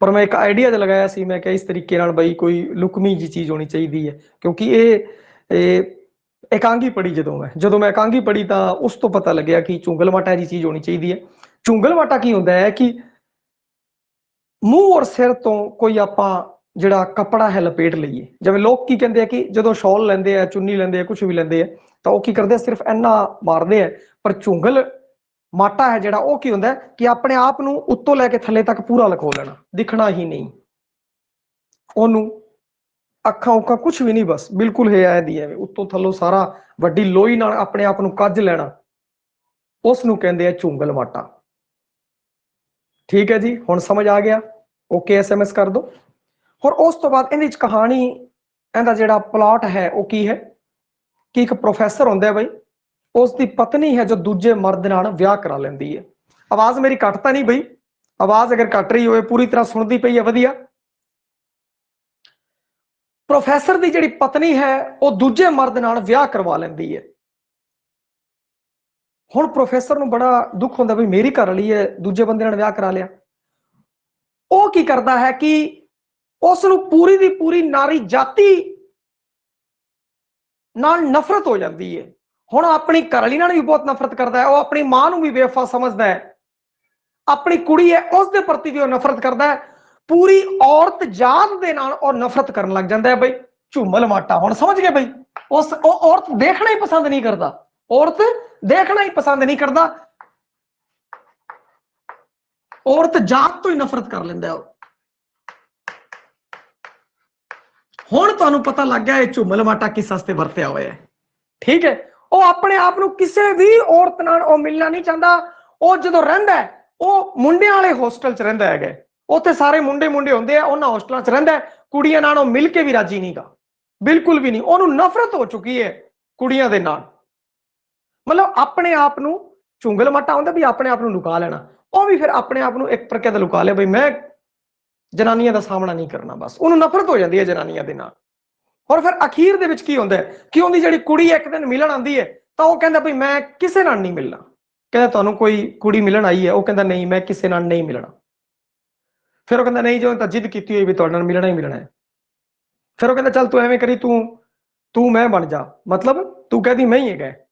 ਪਰ ਮੈਂ ਇੱਕ ਆਈਡੀਆ ਜਿਹਾ ਲਗਾਇਆ ਸੀ, ਮੈਂ ਕਿਹਾ ਇਸ ਤਰੀਕੇ ਨਾਲ ਬਈ ਕੋਈ ਲੁਕਮੀ ਜੀ ਚੀਜ਼ ਹੋਣੀ ਚਾਹੀਦੀ ਹੈ, ਕਿਉਂਕਿ ਇਹ ਇਕਾਂਗੀ ਪੜੀ ਜਦੋਂ ਮੈਂ ਇਕਾਂਗੀ ਪੜੀ ਤਾਂ ਉਸ ਤੋਂ ਪਤਾ ਲੱਗਿਆ ਕਿ ਝੁੰਗਲ ਮਾਟਾ ਜੀ ਚੀਜ਼ ਹੋਣੀ ਚਾਹੀਦੀ ਹੈ। ਝੁੰਗਲ ਮਾਟਾ ਕੀ ਹੁੰਦਾ ਹੈ ਕਿ ਮੂੰਹ ਔਰ ਸਿਰ ਤੋਂ ਕੋਈ ਆਪਾਂ ਜਿਹੜਾ ਕੱਪੜਾ ਹੈ ਲਪੇਟ ਲਈਏ। ਜਿਵੇਂ ਲੋਕ ਕੀ ਕਹਿੰਦੇ ਆ ਕਿ ਜਦੋਂ ਸ਼ਾਲ ਲੈਂਦੇ ਆ, ਚੁੰਨੀ ਲੈਂਦੇ ਆ, ਕੁਝ ਵੀ ਲੈਂਦੇ ਆ, ਤਾਂ ਉਹ ਕੀ ਕਰਦੇ ਆ, ਸਿਰਫ ਇੰਨਾ ਮਾਰਦੇ ਆ। ਪਰ ਝੁੰਗਲ ਮਾਟਾ ਹੈ ਜਿਹੜਾ, ਉਹ ਕੀ ਹੁੰਦਾ ਕਿ ਆਪਣੇ ਆਪ ਨੂੰ ਉੱਤੋਂ ਲੈ ਕੇ ਥੱਲੇ ਤੱਕ ਪੂਰਾ ਲਕੋ ਲੈਣਾ, ਦਿਖਣਾ ਹੀ ਨਹੀਂ ਉਹਨੂੰ, ਅੱਖਾਂ ਉੱਖਾਂ ਕੁਝ ਵੀ ਨਹੀਂ, ਬਸ ਬਿਲਕੁਲ ਹੈ ਐਦੀ ਐਵੇਂ ਉੱਤੋਂ ਥੱਲੋਂ ਸਾਰਾ ਵੱਡੀ ਲੋਈ ਨਾਲ ਆਪਣੇ ਆਪ ਨੂੰ ਕੱਜ ਲੈਣਾ, ਉਸ ਨੂੰ ਕਹਿੰਦੇ ਆ ਝੁੰਗਲ ਮਾਟਾ। ਠੀਕ ਹੈ ਜੀ, ਹੁਣ ਸਮਝ ਆ ਗਿਆ? ਓਕੇ SMS ਕਰ ਦਿਓ। ਹੋਰ ਉਸ ਤੋਂ ਬਾਅਦ ਇਹਦੇ ਵਿੱਚ ਕਹਾਣੀ, ਇਹਦਾ ਜਿਹੜਾ ਪਲਾਟ ਹੈ ਉਹ ਕੀ ਹੈ ਕਿ ਇੱਕ ਪ੍ਰੋਫੈਸਰ ਹੁੰਦਾ ਬਈ, ਉਸ ਦੀ ਪਤਨੀ ਹੈ ਜੋ ਦੂਜੇ ਮਰਦ ਨਾਲ ਵਿਆਹ ਕਰਾ ਲੈਂਦੀ ਹੈ। ਆਵਾਜ਼ ਮੇਰੀ ਘੱਟ ਤਾਂ ਨਹੀਂ ਬਈ? ਆਵਾਜ਼ ਅਗਰ ਘੱਟ ਰਹੀ ਹੋਵੇ, ਪੂਰੀ ਤਰ੍ਹਾਂ ਸੁਣਦੀ ਪਈ ਹੈ, ਵਧੀਆ। ਪ੍ਰੋਫੈਸਰ ਦੀ ਜਿਹੜੀ ਪਤਨੀ ਹੈ ਉਹ ਦੂਜੇ ਮਰਦ ਨਾਲ ਵਿਆਹ ਕਰਵਾ ਲੈਂਦੀ ਹੈ। ਹੁਣ ਪ੍ਰੋਫੈਸਰ ਨੂੰ ਬੜਾ ਦੁੱਖ ਹੁੰਦਾ ਵੀ ਮੇਰੀ ਘਰ ਵਾਲੀ ਹੈ, ਦੂਜੇ ਬੰਦੇ ਨਾਲ ਵਿਆਹ ਕਰਾ ਲਿਆ। ਉਹ ਕੀ ਕਰਦਾ ਹੈ ਕਿ ਉਸ ਨੂੰ ਪੂਰੀ ਦੀ ਪੂਰੀ ਨਾਰੀ ਜਾਤੀ ਨਾਲ ਨਫ਼ਰਤ ਹੋ ਜਾਂਦੀ ਹੈ। ਹੁਣ ਆਪਣੀ ਘਰਵਾਲੀ ਨਾਲ ਵੀ ਬਹੁਤ ਨਫ਼ਰਤ ਕਰਦਾ ਹੈ, ਉਹ ਆਪਣੀ ਮਾਂ ਨੂੰ ਵੀ ਬੇਵਫਾ ਸਮਝਦਾ ਹੈ, ਆਪਣੀ ਕੁੜੀ ਹੈ ਉਸ ਦੇ ਪ੍ਰਤੀ ਵੀ ਉਹ ਨਫ਼ਰਤ ਕਰਦਾ ਹੈ। ਪੂਰੀ ਔਰਤ ਜਾਤ ਦੇ ਨਾਲ ਉਹ ਨਫ਼ਰਤ ਕਰਨ ਲੱਗ ਜਾਂਦਾ ਹੈ ਬਈ। ਝੁੰਮਲ ਮਾਟਾ, ਹੁਣ ਸਮਝ ਗਏ ਬਈ? ਉਹ ਔਰਤ ਦੇਖਣਾ ਹੀ ਪਸੰਦ ਨਹੀਂ ਕਰਦਾ, ਔਰਤ ਦੇਖਣਾ ਹੀ ਪਸੰਦ ਨਹੀਂ ਕਰਦਾ, ਔਰਤ ਜਾਤ ਤੋਂ ਹੀ ਨਫ਼ਰਤ ਕਰ ਲੈਂਦਾ ਉਹ। ਹੁਣ ਤੁਹਾਨੂੰ ਪਤਾ ਲੱਗ ਗਿਆ ਇਹ ਝੁੰਮਲ ਮਾਟਾ ਕਿਸ ਵਾਸਤੇ ਵਰਤਿਆ ਹੋਇਆ ਹੈ। ਠੀਕ ਹੈ, ਉਹ ਆਪਣੇ ਆਪ ਨੂੰ ਕਿਸੇ ਵੀ ਔਰਤ ਨਾਲ ਉਹ ਮਿਲਣਾ ਨਹੀਂ ਚਾਹੁੰਦਾ। ਉਹ ਜਦੋਂ ਰਹਿੰਦਾ ਉਹ ਮੁੰਡਿਆਂ ਵਾਲੇ ਹੋਸਟਲ 'ਚ ਰਹਿੰਦਾ ਹੈਗਾ, ਉੱਥੇ ਸਾਰੇ ਮੁੰਡੇ ਹੁੰਦੇ ਆ, ਉਹਨਾਂ ਹੋਸਟਲਾਂ 'ਚ ਰਹਿੰਦਾ। ਕੁੜੀਆਂ ਨਾਲ ਉਹ ਮਿਲ ਕੇ ਵੀ ਰਾਜੀ ਨਹੀਂਗਾ, ਬਿਲਕੁਲ ਵੀ ਨਹੀਂ। ਉਹਨੂੰ ਨਫ਼ਰਤ ਹੋ ਚੁੱਕੀ ਹੈ ਕੁੜੀਆਂ ਦੇ ਨਾਲ। ਮਤਲਬ ਆਪਣੇ ਆਪ ਨੂੰ ਝੁੰਗਲ ਮਾਟਾ ਹੁੰਦਾ ਵੀ ਆਪਣੇ ਆਪ ਨੂੰ ਲੁਕਾ ਲੈਣਾ। ਉਹ ਵੀ ਫਿਰ ਆਪਣੇ ਆਪ ਨੂੰ ਇੱਕ ਪ੍ਰਕਾਰ ਦਾ ਲੁਕਾ ਲਿਆ ਬਈ ਮੈਂ जनानियां का सामना नहीं करना, बस उन्होंने नफरत हो जाती है जनानियां के नाल। और फिर अखीर दे विच की होंदा है कि उहदी जिहड़ी कुड़ी एक दिन मिलन आंदी है तो वह कहता भाई मैं किसी नाल नहीं मिलना, कहता तुहानूं कोई कुड़ी मिलन आई है, वह कहता नहीं मैं किसी नाल नहीं मिलना। फिर वह कहता नहीं जो जिद की हुई भी तुहाडे नाल मिलना ही मिलना है। फिर वह कहता चल तू एवें करी, तू तू मैं बन जा, मतलब तू कहती मैं ही है,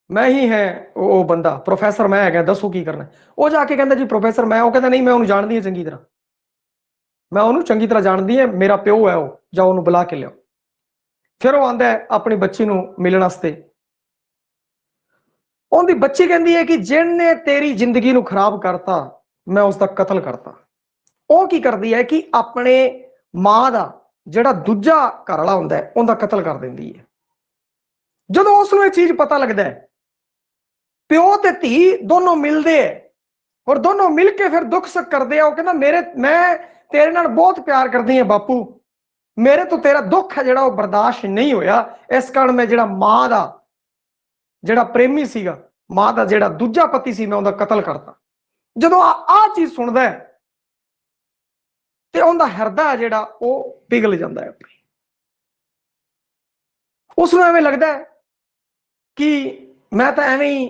मैं ही है वो बंदा प्रोफैसर मैं है, दसो की करना। वो जाके कहता जी प्रोफैसर मैं, वो कहता नहीं मैं उन्होंने जानती है चंगी तरह, मैं उन्होंने चंगी तरह जानती है, मेरा प्यो है वो, जाओ उन्होंने बुला के लिया। फिर वो आंदा है अपनी बच्ची नूं मिलण वास्ते, उनकी बच्ची कहती है कि जिन्ने तेरी जिंदगी नूं खराब करता मैं उसका कतल करता। वो की करती है कि अपने मां का जिहड़ा दूजा घर वाला हुंदा है उनका कतल कर देंदी है। जदों उसनूं ये चीज पता लगता है, प्यो ते धी दोनों मिलते हैं और दोनों मिलके फिर दुख सुख करते हैं। वो कहता मेरे मैं तेरे नाल बहुत प्यार करती है बापू, मेरे तो तेरा दुख है जिहड़ा वो बर्दाश्त नहीं होया, इस कारण मैं जिहड़ा मां दा जिहड़ा प्रेमी सीगा, मां दा जिहड़ा दूजा पति सी मैं उहदा कतल करता। जदों आ चीज सुनदा है ते उहदा हिरदा जिहड़ा वो पिघल जांदा है, उसनूं एवें लगदा है कि मैं तो एवें ही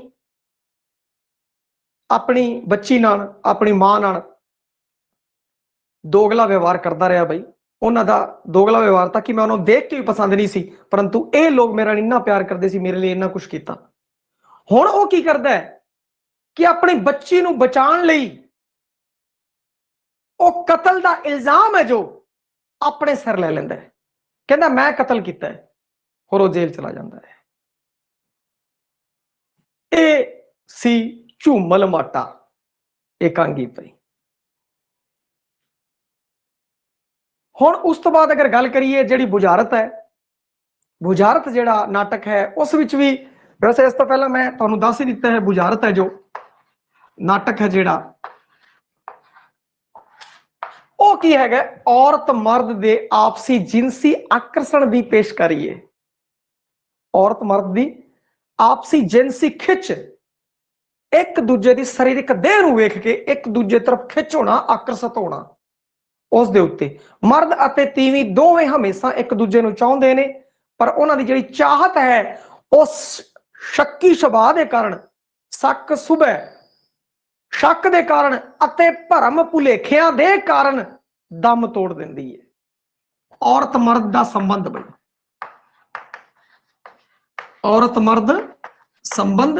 अपनी बच्ची नाल अपनी मां नाल दोगला व्यवहार करता रहा भाई। उन्हों का दोगला व्यवहार था कि मैं उन्होंने देख के भी पसंद नहीं सी, परंतु ये लोग मेरा इन्ना प्यार करते सी, मेरे लिए इन्ना कुछ किया। हुण वो की करता है कि अपनी बच्ची नूं बचाने लई वो कतल का इल्जाम है जो अपने सिर ले लेंदा है, कहता मैं कतल किया है, और वो जेल चला जाता है। ये सी झूमल माटा एकांगी पई। हुण उस तो बाद अगर गल करिए जिहड़ी बुझारत है, बुझारत जिहड़ा नाटक है उस विच भी वैसे इस तो पहला मैं तुहानूं दस ही दिता है, बुझारत है जो नाटक है जिहड़ा वो की है औरत मर्द दे आपसी जिनसी आकर्षण की पेशकारी है। औरत मर्द की आपसी जिनसी खिच, एक दूजे की शारीरिक देह नूं वेख के एक दूजे तरफ खिच होना, आकर्षित होना उस दे उत्ते। मर्द अते तीवी दोवें हमेशा एक दूजे नूं चाहुंदे ने, पर उन्हां दी जिहड़ी चाहत है उस शक्की सुभाਅ दे कारण, शक सुबह शक दे कारण अते भरम भुलेखियां दे कारण दम तोड़ दिंदी है। औरत मर्द का संबंध बई, औरत मर्द संबंध,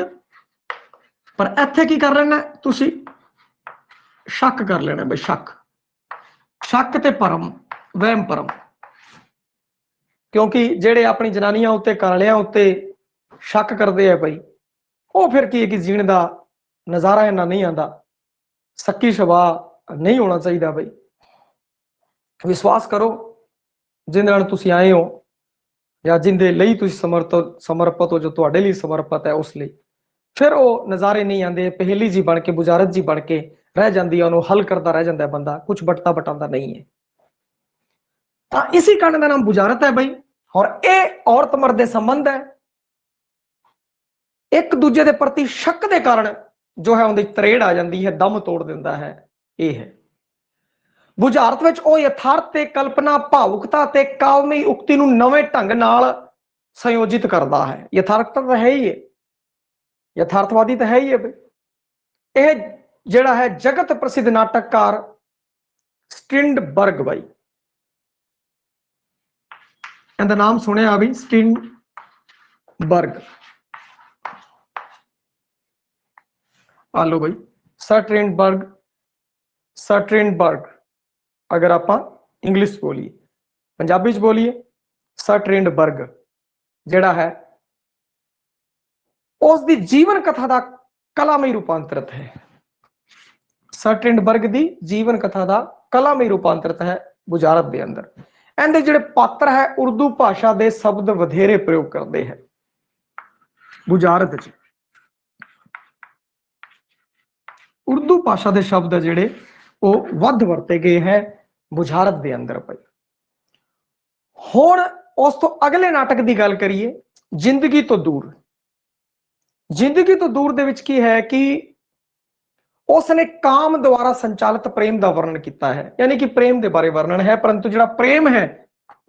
पर इत्थे की कर लेना तुसी शक कर लेना बई, शक शक ते भरम वहम भरम। क्योंकि जेड़े अपनी जनानियां उत्ते घरवालियां उत्ते शक करते हैं भाई, वो फिर की है कि जीने का नज़ारा इन्ना नहीं आता, सक्की सुभाਅ नहीं होना चाहिए भाई। विश्वास करो जिंदे नाल तुसी आए हो या जिंदे लई तुसी समर्पित हो, जो तुहाडे लई समर्पित है उस लई फिर वो नज़ारे नहीं आते, पहेली जी बन के बुझारत जी बन के रह जाती है, उन्होंने हल करता रह जाता है बंदा, कुछ बटता बटाता नहीं है। तो इसी कारण का नाम बुझारत है भाई। और ये औरत मर्द के संबंध है, एक दूजे के प्रति शक के कारण जो है उनकी तरेड़ आ जाती है, दम तोड़ दिंदा है। ये है बुझारत विच वो यथार्थ ते कल्पना, भावुकता ते काव्यमई उक्ति नूं नवें ढंग नाल संयोजित करता है। यथार्थता तो है ही है, यथार्थवादी तो है ही है भाई। यह जिहड़ा है जगत प्रसिद्ध नाटककार स्ट्रिंडबर्ग भाई, इहदा नाम सुनिया भी, स्ट्रिंडबर्ग। आलो भाई स्ट्रिंडबर्ग, स्ट्रिंडबर्ग अगर आप इंग्लिश बोलीए, पंजाबी बोलीए स्ट्रिंडबर्ग जिहड़ा है उसकी जीवन कथा का कलामई रूपांतरित है। स्ट्रिंडबर्ग की जीवन कथा का कलामई रूपांतरित है बुझारत के अंदर। इहदे जिहड़े पात्र है उर्दू भाषा के शब्द वधेरे प्रयोग करते हैं बुझारत च। उर्दू भाषा के शब्द जिहड़े वो वध वरते गए हैं बुझारत के अंदर भाई। हुण उस तो अगले नाटक की गल करिए, जिंदगी तो दूर। जिंदगी तो दूर दे विच की है कि उसने काम द्वारा संचालित प्रेम का वर्णन किया है, यानी कि प्रेम के बारे वर्णन है, परंतु जो प्रेम है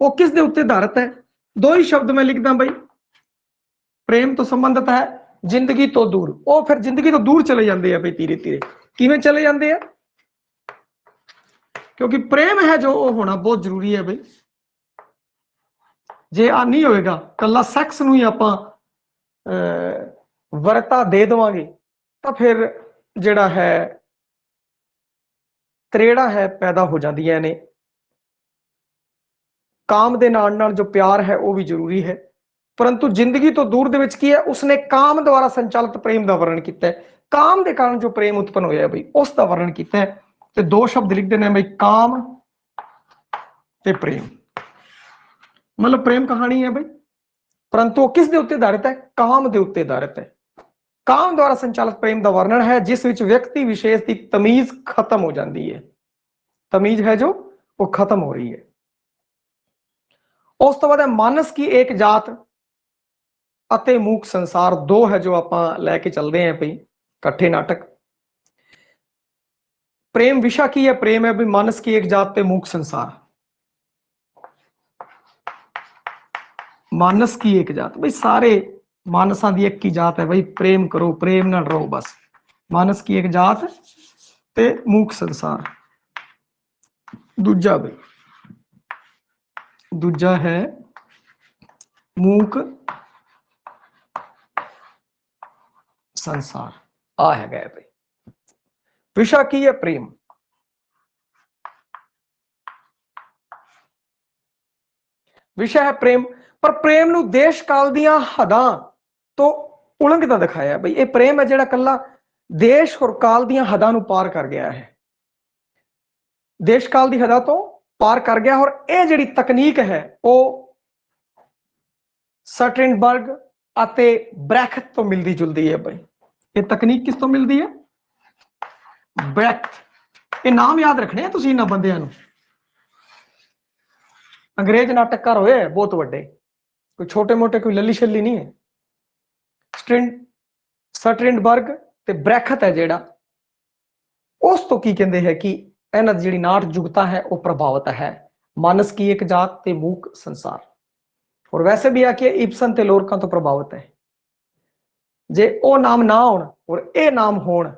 वो किस दे उत्ते आधारित है? दो ही शब्द मैं लिखदा बई, प्रेम तो संबंधित है जिंदगी तो दूर। वो फिर जिंदगी तो दूर चले जाते हैं बई, धीरे धीरे किवें चले जाते हैं? क्योंकि प्रेम है जो वो होना बहुत जरूरी है बई। जे आ नहीं होएगा, कला सैक्स नूं ही आपां वरता दे देवांगे तो फिर जिहड़ा है त्रेड़ा है पैदा हो जांदियां ने। काम दे नाल नाल जो प्यार है वो भी जरूरी है, परंतु जिंदगी तो दूर दे विच की है, उसने काम द्वारा संचालित प्रेम का वर्णन किया है। काम के कारण जो प्रेम उत्पन्न होया बई उसका वर्णन किया है। तो दो शब्द लिख देने बई, काम ते प्रेम। मतलब प्रेम कहानी है बई, परंतु किस दे उत्ते आधारित है? काम दे उत्ते आधारित है। काम द्वारा संचालित प्रेम का वर्णन है जिस विच व्यक्ति विशेष की तमीज खत्म हो जाती है। तमीज है जो वो खत्म हो रही है। उस तो बाद मानस की एक जात अते मूक संसार, दो है जो आपां लैके चलते हैं भाई इकट्ठे नाटक। प्रेम विशा की है? प्रेम है भी मानस की एक जात ते मूक संसार। मानस की एक जात, भाई सारे मानसा की एक ही जात है भाई, प्रेम करो, प्रेम ना रहो बस। मानस की एक जात ते मूक संसार। दूजा भाई, दूजा है मूक संसार। आ है गया भाई। विशा की है? प्रेम। विषय है प्रेम, पर प्रेम नूं देश काल दियां हदां तो उलंघदा दिखाया भाई। ये प्रेम है जिहड़ा कल्ला देश और काल दियां हदां नूं पार कर गया है, देश काल दी हदां तो पार कर गया। और ये जिहड़ी तकनीक है वो स्टर्नबर्ग अते ब्रैखट तो मिलती जुलती है भाई। ये तकनीक किस तो मिलती है? ब्रैखट। ये नाम याद रखने हैं तुसीं इन्हां बंदियां नूं। अंग्रेज नाटककार होए बहुत वड्डे, कोई छोटे मोटे कोई लली शली नहीं है। स्टर्नबर्ग ते ब्रैखट है जिहड़ा, उस तो की कहते हैं कि इन्हां दी जिहड़ी नाट जुगता है वो प्रभावित है मानस की एक जात ते मूक संसार। और वैसे भी आके इब्सन ते लोरकां तो प्रभावित है। जे वो नाम ना होण और ये नाम होण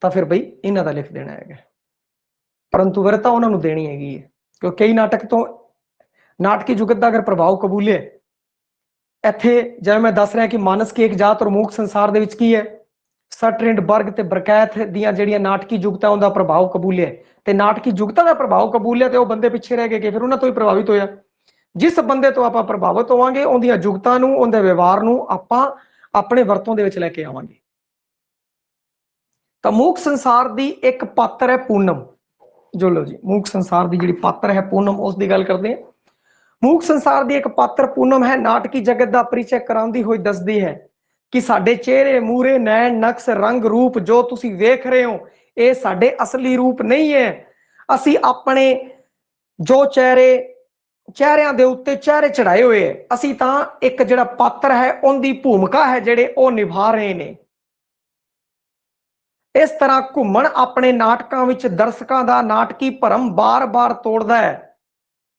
तो फिर बई इन्हां दा लिख देना है, परंतु वरता उन्होंने देनी हैगी है। क्योंकि कई नाटक तो नाटकी जुगत का अगर प्रभाव कबूले इत्थे, जिवें मैं दस रहा कि मानस की एक जात और मूक संसार दे विच की है, स्टर्नबर्ग ते ब्रैखट दियां जिहड़ियां नाटकी जुगतां उनका प्रभाव कबूलिया ते नाटकी जुगतां का प्रभाव कबूलिया ते वो बंदे पिछे रह गए कि फिर उन्हां तो ही प्रभावित होया। जिस बंदे तो आपां प्रभावित होवांगे उहदियां जुगतां नूं, उहदे व्यवहार नूं आपां अपने वरतों दे विच लैके आवांगे। तो मूक संसार दी एक पात्र है पूनम। जो लो जी, मूक संसार की जिहड़ी पात्र है पूनम, उसकी गल करते हैं। मूक संसार की एक पात्र पूनम है, नाटकी जगत का परिचय करांदी हुई दसदी है कि साडे चेहरे मूरे नैन नक्श रंग रूप जो तुसी वेख रहे हो ये साडे असली रूप नहीं है। असी अपने जो चेहरिਆਂ ਦੇ ਉੱਤੇ चेहरे चढ़ाए हुए है, असी तां एक जिहड़ा पात्र है उनकी भूमिका है जिहड़े वो निभा रहे ने। इस तरह घूमन अपने नाटकों में दर्शकों का नाटकी भरम बार बार तोड़ता है।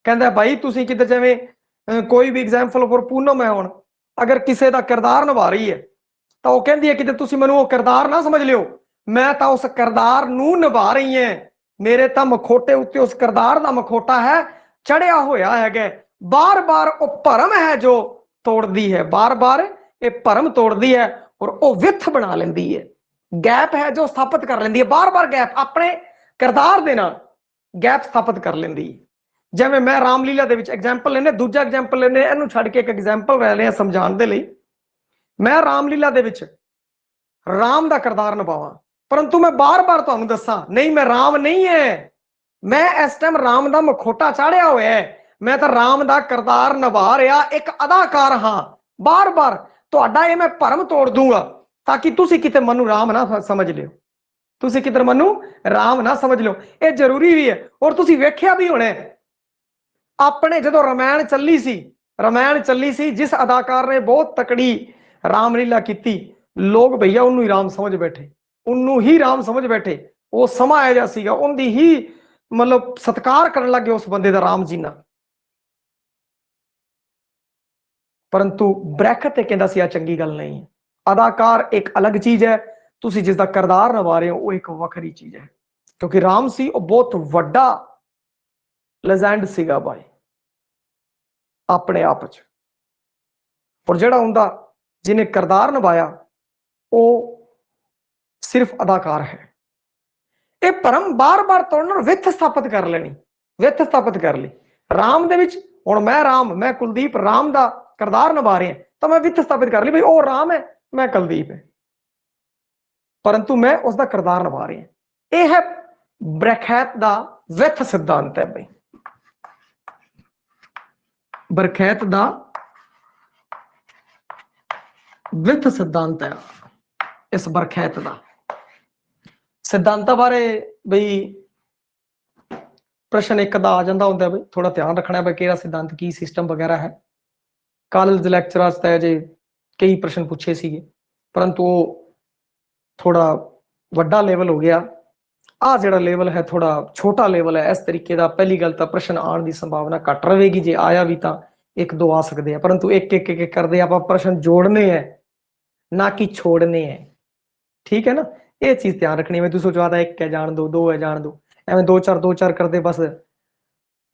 कहता भाई तुसी किधर जिवें कोई भी एग्जाम्पल फॉर पूनम है, हुण अगर किसी का किरदार निभा रही है तो वह कहती है कि तुसी मैनूं वो किरदार ना समझ लियो, मैं तो उस किरदार नूं निभा रही है, मेरे तो मखोटे उत्ते उस किरदार का मखोटा है चढ़िया होया है। बार बार वो भरम है जो तोड़ती है, बार बार ये भरम तोड़ती है और वो विथ बना लेंदी है, गैप है जो स्थापित कर लेंदी है। बार बार गैप अपने किरदार दे नाल गैप स्थापित कर लेंदी है। जिवें मैं रामलीला दे विच एग्जाम्पल लेने, दूजा एग्जाम्पल लेने, इहनूं छड्ड के एक एग्जाम्पल ले रहे समझाउण दे लई। मैं रामलीला दे विच राम दा किरदार निभावां, परंतु मैं बार बार तुहानूं दस्सां नहीं मैं राम नहीं है, मैं इस टाइम राम दा मखोटा चाढ़िया होया है, मैं तो राम दा किरदार निभा रहा एक अदाकार हां। बार बार तुहाडा ये मैं भरम तोड़ दूंगा ताकि तुसी किते मनु राम ना समझ लियो, तुसी किधर मनु राम ना समझ लो। ये जरूरी भी है। और तुसी वेख्या भी होने अपने जदों रामायण चली सी जिस अदाकार ने बहुत तकड़ी रामलीला की, लोग भैया उन्होंने राम समझ बैठे। ਉਹਨੂੰ ਹੀ ਰਾਮ ਸਮਝ ਬੈਠੇ। ਉਹ ਸਮਾਂ ਆਇਆ ਜਿਹਾ ਸੀਗਾ, ਉਹਦੀ ਹੀ ਮਤਲਬ ਸਤਿਕਾਰ ਕਰਨ ਲੱਗੇ ਉਸ ਬੰਦੇ ਦਾ, ਰਾਮ ਜੀ ਨਾਲ। ਪਰੰਤੂ ਬ੍ਰੈਕਟ ਤੇ ਕਹਿੰਦਾ ਸੀ ਆ ਚੰਗੀ ਗੱਲ ਨਹੀਂ ਹੈ। ਅਦਾਕਾਰ ਇੱਕ ਅਲੱਗ ਚੀਜ਼ ਹੈ, ਤੁਸੀਂ ਜਿਸ ਦਾ ਕਿਰਦਾਰ ਨਿਭਾ ਰਹੇ ਹੋ ਉਹ ਇੱਕ ਵੱਖਰੀ ਚੀਜ਼ ਹੈ। ਕਿਉਂਕਿ ਰਾਮ ਸੀ ਉਹ ਬਹੁਤ ਵੱਡਾ ਲੈਜੈਂਡ ਸੀਗਾ ਭਾਈ ਆਪਣੇ ਆਪ ਚ, ਔਰ ਜਿਹੜਾ ਹੁੰਦਾ ਜਿਹਨੇ ਕਿਰਦਾਰ ਨਿਭਾਇਆ ਉਹ ਸਿਰਫ ਅਦਾਕਾਰ ਹੈ। ਇਹ ਭਰਮ ਬਾਰ-ਬਾਰ ਤੋੜਨ, ਵਿੱਥ ਸਥਾਪਿਤ ਕਰ ਲੈਣੀ, ਵਿੱਥ ਸਥਾਪਿਤ ਕਰ ਲਈ ਰਾਮ ਦੇ ਵਿੱਚ। ਹੁਣ ਮੈਂ ਰਾਮ, ਮੈਂ ਕੁਲਦੀਪ ਰਾਮ ਦਾ ਕਿਰਦਾਰ ਨਿਭਾ ਰਿਹਾ ਤਾਂ ਮੈਂ ਵਿੱਥ ਸਥਾਪਿਤ ਕਰ ਲਈ ਬਈ ਉਹ ਰਾਮ ਹੈ, ਮੈਂ ਕੁਲਦੀਪ ਹੈ, ਪਰੰਤੂ ਮੈਂ ਉਸ ਦਾ ਕਿਰਦਾਰ ਨਿਭਾ ਰਿਹਾ। ਇਹ ਹੈ ਬ੍ਰੈਖੈਤ ਦਾ ਵਿੱਥ ਸਿਧਾਂਤ ਹੈ ਬਈ, ਬ੍ਰੈਖੈਤ ਦਾ ਵਿੱਥ ਸਿਧਾਂਤ ਹੈ। ਇਸ ਬ੍ਰੈਖੈਤ ਦਾ ਸਿਧਾਂਤਾਂ ਬਾਰੇ ਬਈ ਪ੍ਰਸ਼ਨ ਇੱਕ ਦਾ ਆ ਜਾਂਦਾ ਹੁੰਦਾ ਬਈ, ਥੋੜਾ ਧਿਆਨ ਰੱਖਣਾ ਬਈ ਕਿਹੜਾ ਸਿਧਾਂਤ, ਕੀ ਸਿਸਟਮ ਵਗੈਰਾ ਹੈ। ਕਾਲਜ ਦੇ ਲੈਕਚਰਾਂ ਤੇ ਅਜੇ ਕਈ ਪ੍ਰਸ਼ਨ ਪੁੱਛੇ ਸੀਗੇ, ਪਰੰਤੂ ਉਹ ਥੋੜਾ ਵੱਡਾ ਲੈਵਲ ਹੋ ਗਿਆ। ਆਹ ਜਿਹੜਾ ਲੈਵਲ ਹੈ ਥੋੜਾ ਛੋਟਾ ਲੈਵਲ ਹੈ। ਇਸ ਤਰੀਕੇ ਦਾ ਪਹਿਲੀ ਗੱਲ ਤਾਂ ਪ੍ਰਸ਼ਨ ਆਉਣ ਦੀ ਸੰਭਾਵਨਾ ਘੱਟ ਰਹੇਗੀ, ਜੇ ਆਇਆ ਵੀ ਤਾਂ ਇੱਕ ਦੋ ਆ ਸਕਦੇ ਆ, ਪਰੰਤੂ ਇੱਕ ਇੱਕ ਇੱਕ ਕਰਦੇ ਆਪਾਂ ਪ੍ਰਸ਼ਨ ਜੋੜਨੇ ਹੈ ਨਾ ਕਿ ਛੋੜਨੇ ਹੈ। ਠੀਕ ਹੈ ਨਾ, ਇਹ ਚੀਜ਼ ਧਿਆਨ ਰੱਖਣੀ ਹੈ। ਤੁਸੀਂ ਸੋਚੋ ਇੱਕ ਹੈ ਜਾਣ ਦੋ, ਦੋ ਹੈ ਜਾਣ ਦੋ, ਐਵੇਂ ਦੋ ਚਾਰ ਕਰਦੇ ਬਸ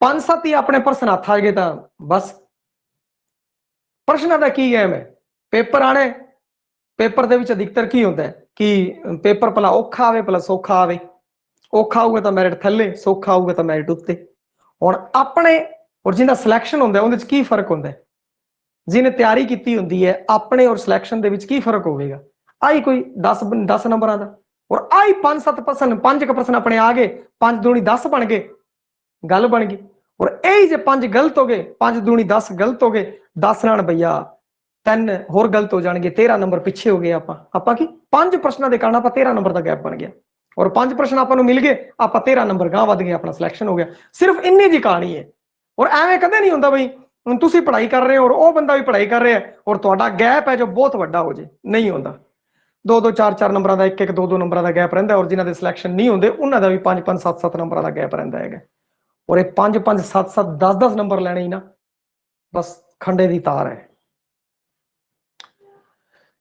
5-7 ਹੀ ਆਪਣੇ ਪ੍ਰਸ਼ਨ ਹੱਥ ਆ ਗਏ ਤਾਂ ਬਸ। ਪ੍ਰਸ਼ਨਾਂ ਦਾ ਕੀ ਗੇਮ ਹੈ, ਪੇਪਰ ਆਣੇ, ਪੇਪਰ ਦੇ ਵਿੱਚ ਅਧਿਕਤਰ ਕੀ ਹੁੰਦਾ ਹੈ ਕਿ ਪੇਪਰ ਭਲਾ ਔਖਾ ਆਵੇ ਭਲਾ ਸੌਖਾ ਆਵੇ। ਔਖਾ ਆਊਗਾ ਤਾਂ ਮੈਰਿਟ ਥੱਲੇ, ਸੌਖਾ ਆਊਗਾ ਤਾਂ ਮੈਰਿਟ ਉੱਤੇ। ਹੁਣ ਆਪਣੇ ਔਰ ਜਿਹਦਾ ਸਿਲੈਕਸ਼ਨ ਹੁੰਦਾ ਉਹਦੇ ਚ ਕੀ ਫਰਕ ਹੁੰਦਾ, ਜਿਹਨੇ ਤਿਆਰੀ ਕੀਤੀ ਹੁੰਦੀ ਹੈ ਆਪਣੇ ਔਰ ਸਿਲੈਕਸ਼ਨ ਦੇ ਵਿੱਚ ਕੀ ਫਰਕ ਹੋਵੇਗਾ। ਆਈ ਕੋਈ 10 ਨੰਬਰਾਂ ਦਾ, ਔਰ ਆਈ 5-7 ਪ੍ਰਸ਼ਨ, 5% ਆਪਣੇ ਆ ਗਏ, 5 ਦੂਣੀ 10 ਬਣ ਗਏ, ਗੱਲ ਬਣ ਗਈ। ਔਰ ਇਹ ਜੇ 5 ਗਲਤ ਹੋ ਗਏ, 5 ਦੂਣੀ 10 ਗਲਤ ਹੋ ਗਏ, 10 ਨਾਲ ਭਈਆ 3 ਹੋਰ ਗਲਤ ਹੋ ਜਾਣਗੇ, 13 ਨੰਬਰ ਪਿੱਛੇ ਹੋ ਗਏ ਆਪਾਂ ਕੀ 5 ਪ੍ਰਸ਼ਨਾਂ ਦੇ ਕਾਰਨ ਆਪਾਂ 13 ਨੰਬਰ ਦਾ ਗੈਪ ਬਣ ਗਿਆ, ਔਰ 5 ਪ੍ਰਸ਼ਨ ਆਪਾਂ ਨੂੰ ਮਿਲ ਗਏ, ਆਪਾਂ 13 ਨੰਬਰ ਗਾਂ ਵੱਧ ਗਏ, ਆਪਣਾ ਸਿਲੈਕਸ਼ਨ ਹੋ ਗਿਆ। ਸਿਰਫ ਇੰਨੀ ਜੀ ਕਹਾਣੀ ਹੈ। ਔਰ ਐਵੇਂ ਕਦੇ ਨਹੀਂ ਹੁੰਦਾ ਬਈ ਹੁਣ ਤੁਸੀਂ ਪੜ੍ਹਾਈ ਕਰ ਰਹੇ ਹੋ ਔਰ ਉਹ ਬੰਦਾ ਵੀ ਪੜ੍ਹਾਈ ਕਰ ਰਿਹਾ ਔਰ ਤੁਹਾਡਾ ਗੈਪ ਹੈ ਜੋ ਬਹੁਤ ਵੱਡਾ ਹੋ ਜੇ, ਨਹੀਂ ਹੁੰਦਾ। 2-2 4-4 ਨੰਬਰਾਂ ਦਾ, 1-1 2-2 ਨੰਬਰਾਂ ਦਾ ਗੈਪ ਰਹਿੰਦਾ, ਔਰ ਜਿਨ੍ਹਾਂ ਦੇ ਸਿਲੈਕਸ਼ਨ ਨਹੀਂ ਹੁੰਦੇ ਉਹਨਾਂ ਦਾ ਵੀ 5-5 7-7 ਨੰਬਰਾਂ ਦਾ ਗੈਪ ਰਹਿੰਦਾ ਹੈਗਾ। ਔਰ ਇਹ 5-5 7-7 10-10 ਨੰਬਰ ਲੈਣੇ ਹੀ ਨਾ ਬਸ ਖੰਡੇ ਦੀ ਤਾਰ ਹੈ।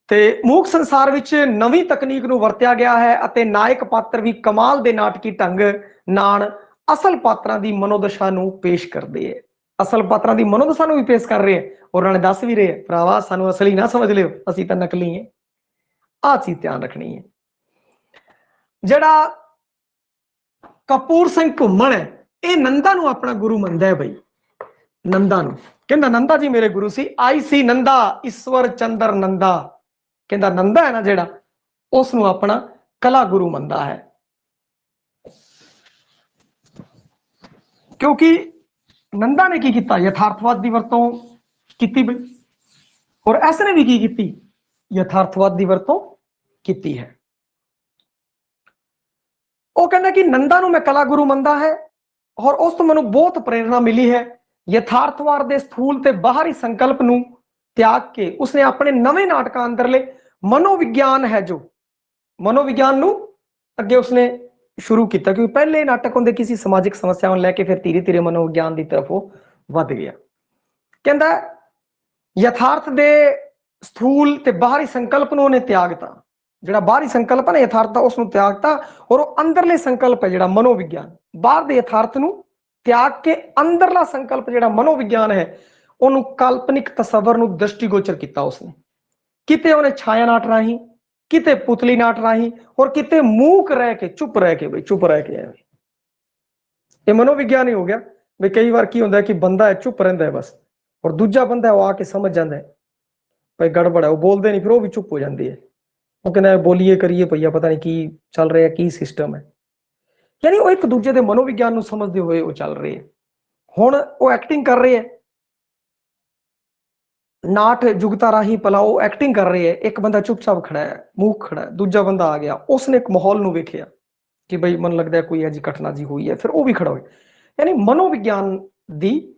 ਤੇ ਮੂਕ ਸੰਸਾਰ ਵਿੱਚ ਨਵੀਂ ਤਕਨੀਕ ਨੂੰ ਵਰਤਿਆ ਗਿਆ ਹੈ ਅਤੇ ਨਾਇਕ ਪਾਤਰ ਵੀ ਕਮਾਲ ਦੇ ਨਾਟਕੀ ਢੰਗ ਨਾਲ ਅਸਲ ਪਾਤਰਾਂ ਦੀ ਮਨੋਦਸ਼ਾ ਨੂੰ ਪੇਸ਼ ਕਰਦੇ ਹੈ। ਅਸਲ ਪਾਤਰਾਂ ਦੀ ਮਨੋਦਸ਼ਾ ਨੂੰ ਵੀ ਪੇਸ਼ ਕਰ ਰਹੇ ਹੈ, ਔਰ ਉਹਨਾਂ ਨੇ ਦੱਸ ਵੀ ਰਹੇ ਭਰਾਵਾ ਸਾਨੂੰ ਅਸਲੀ ਨਾ ਸਮਝ ਲਿਓ, ਅਸੀਂ ਤਾਂ ਨਕਲੀ ਹੈ। ਆਹ ਚੀਜ਼ ਧਿਆਨ ਰੱਖਣੀ ਹੈ। ਜਿਹੜਾ ਕਪੂਰ ਸਿੰਘ ਘੁੰਮਣ ਹੈ ਇਹ ਨੰਦਾ ਨੂੰ ਆਪਣਾ ਗੁਰੂ ਮੰਨਦਾ ਹੈ ਬਈ। ਨੰਦਾ ਨੂੰ ਕਹਿੰਦਾ ਨੰਦਾ ਜੀ ਮੇਰੇ ਗੁਰੂ ਸੀ, ਆਈ ਸੀ ਨੰਦਾ ਈਸ਼ਵਰ ਚੰਦਰ ਨੰਦਾ। ਕਹਿੰਦਾ ਨੰਦਾ ਹੈ ਨਾ ਜਿਹੜਾ, ਉਸ ਨੂੰ ਆਪਣਾ ਕਲਾ ਗੁਰੂ ਮੰਨਦਾ ਹੈ, ਕਿਉਂਕਿ ਨੰਦਾ ਨੇ ਕੀ ਕੀਤਾ, ਯਥਾਰਥਵਾਦ ਦੀ ਵਰਤੋਂ ਕੀਤੀ ਬਈ, ਔਰ ਇਸ ਨੇ ਵੀ ਕੀ ਕੀਤੀ, ਯਥਾਰਥਵਾਦ ਦੀ ਵਰਤੋਂ ਕੀਤੀ ਹੈ। ਉਹ ਕਹਿੰਦਾ ਕਿ ਨੰਦਾ ਨੂੰ ਮੈਂ ਕਲਾ ਗੁਰੂ ਮੰਨਦਾ ਹੈ ਔਰ ਉਸ ਤੋਂ ਮੈਨੂੰ ਬਹੁਤ ਪ੍ਰੇਰਣਾ ਮਿਲੀ ਹੈ। ਯਥਾਰਥਵਾਦ ਦੇ ਸਥੂਲ ਤੇ ਬਾਹਰੀ ਸੰਕਲਪ ਨੂੰ ਤਿਆਗ ਕੇ ਉਸਨੇ ਆਪਣੇ ਨਵੇਂ ਨਾਟਕਾਂ ਅੰਦਰਲੇ ਮਨੋਵਿਗਿਆਨ ਹੈ ਜੋ ਮਨੋਵਿਗਿਆਨ ਨੂੰ ਅੱਗੇ ਉਸਨੇ ਸ਼ੁਰੂ ਕੀਤਾ, ਕਿਉਂਕਿ ਪਹਿਲੇ ਨਾਟਕ ਹੁੰਦੇ ਕਿਸੇ ਸਮਾਜਿਕ ਸਮੱਸਿਆਵਾਂ ਨੂੰ ਲੈ ਕੇ, ਫਿਰ ਧੀਰੇ ਧੀਰੇ ਮਨੋਵਿਗਿਆਨ ਦੀ ਤਰਫ ਉਹ ਵੱਧ ਗਿਆ। ਕਹਿੰਦਾ ਯਥਾਰਥ ਦੇ ਸਥੂਲ ਤੇ ਬਾਹਰੀ ਸੰਕਲਪ ਨੂੰ ਉਹਨੇ ਤਿਆਗਤਾ, ਜਿਹੜਾ ਬਾਹਰੀ ਸੰਕਲਪ ਹੈ ਨਾ ਯਥਾਰਥ ਦਾ ਉਸ ਨੂੰ ਤਿਆਗਤਾ, ਔਰ ਉਹ ਅੰਦਰਲੇ ਸੰਕਲਪ ਹੈ ਜਿਹੜਾ ਮਨੋਵਿਗਿਆਨ, ਬਾਹਰ ਦੇ ਯਥਾਰਥ ਨੂੰ ਤਿਆਗ ਕੇ ਅੰਦਰਲਾ ਸੰਕਲਪ ਜਿਹੜਾ ਮਨੋਵਿਗਿਆਨ ਹੈ ਉਹਨੂੰ ਕਾਲਪਨਿਕ ਤਸਵਰ ਨੂੰ ਦ੍ਰਿਸ਼ਟੀਗੋਚਰ ਕੀਤਾ ਉਸਨੇ। ਕਿਤੇ ਉਹਨੇ ਛਾਇਆ ਨਾਟ ਰਾਹੀਂ, ਕਿਤੇ ਪੁਤਲੀ ਨਾਟ ਰਾਹੀਂ, ਔਰ ਕਿਤੇ ਮੂਕ ਰਹਿ ਕੇ, ਚੁੱਪ ਰਹਿ ਕੇ ਬਈ, ਚੁੱਪ ਰਹਿ ਕੇ ਐਵੇਂ। ਇਹ ਮਨੋਵਿਗਿਆਨ ਹੀ ਹੋ ਗਿਆ ਵੀ ਕਈ ਵਾਰ ਕੀ ਹੁੰਦਾ ਕਿ ਬੰਦਾ ਹੈ ਚੁੱਪ ਰਹਿੰਦਾ ਹੈ ਬਸ, ਔਰ ਦੂਜਾ ਬੰਦਾ ਉਹ ਆ ਕੇ ਸਮਝ ਜਾਂਦਾ ਹੈ ਭਾਈ ਗੜਬੜ ਹੈ, ਉਹ ਬੋਲਦੇ ਨਹੀਂ, ਫਿਰ ਉਹ ਵੀ ਚੁੱਪ ਹੋ ਜਾਂਦੀ ਹੈ। ਉਹ ਕਹਿੰਦਾ ਬੋਲੀਏ ਕਰੀਏ ਭਈਆ ਪਤਾ ਨਹੀਂ ਕੀ ਚੱਲ ਰਿਹਾ, ਕੀ ਸਿਸਟਮ ਹੈ। ਯਾਨੀ ਉਹ ਇੱਕ ਦੂਜੇ ਦੇ ਮਨੋਵਿਗਿਆਨ ਨੂੰ ਸਮਝਦੇ ਹੋਏ ਉਹ ਚੱਲ ਰਹੇ ਹੈ। ਹੁਣ ਉਹ ਐਕਟਿੰਗ ਕਰ ਰਹੇ ਹੈ, ਨਾਟ ਜੁਗਤਾ ਰਾਹੀਂ ਭਲਾ ਉਹ ਐਕਟਿੰਗ ਕਰ ਰਹੇ ਹੈ। ਇੱਕ ਬੰਦਾ ਚੁੱਪਚਾਪ ਖੜਾ ਹੈ, ਮੂਕ ਖੜਾ ਹੈ, ਦੂਜਾ ਬੰਦਾ ਆ ਗਿਆ, ਉਸਨੇ ਇੱਕ ਮਾਹੌਲ ਨੂੰ ਵੇਖਿਆ ਕਿ ਬਈ ਮਨ ਲੱਗਦਾ ਕੋਈ ਅਜੀ ਘਟਨਾ ਜੀ ਹੋਈ ਹੈ, ਫਿਰ ਉਹ ਵੀ ਖੜਾ ਹੋਇਆ। ਯਾਨੀ ਮਨੋਵਿਗਿਆਨ ਦੀ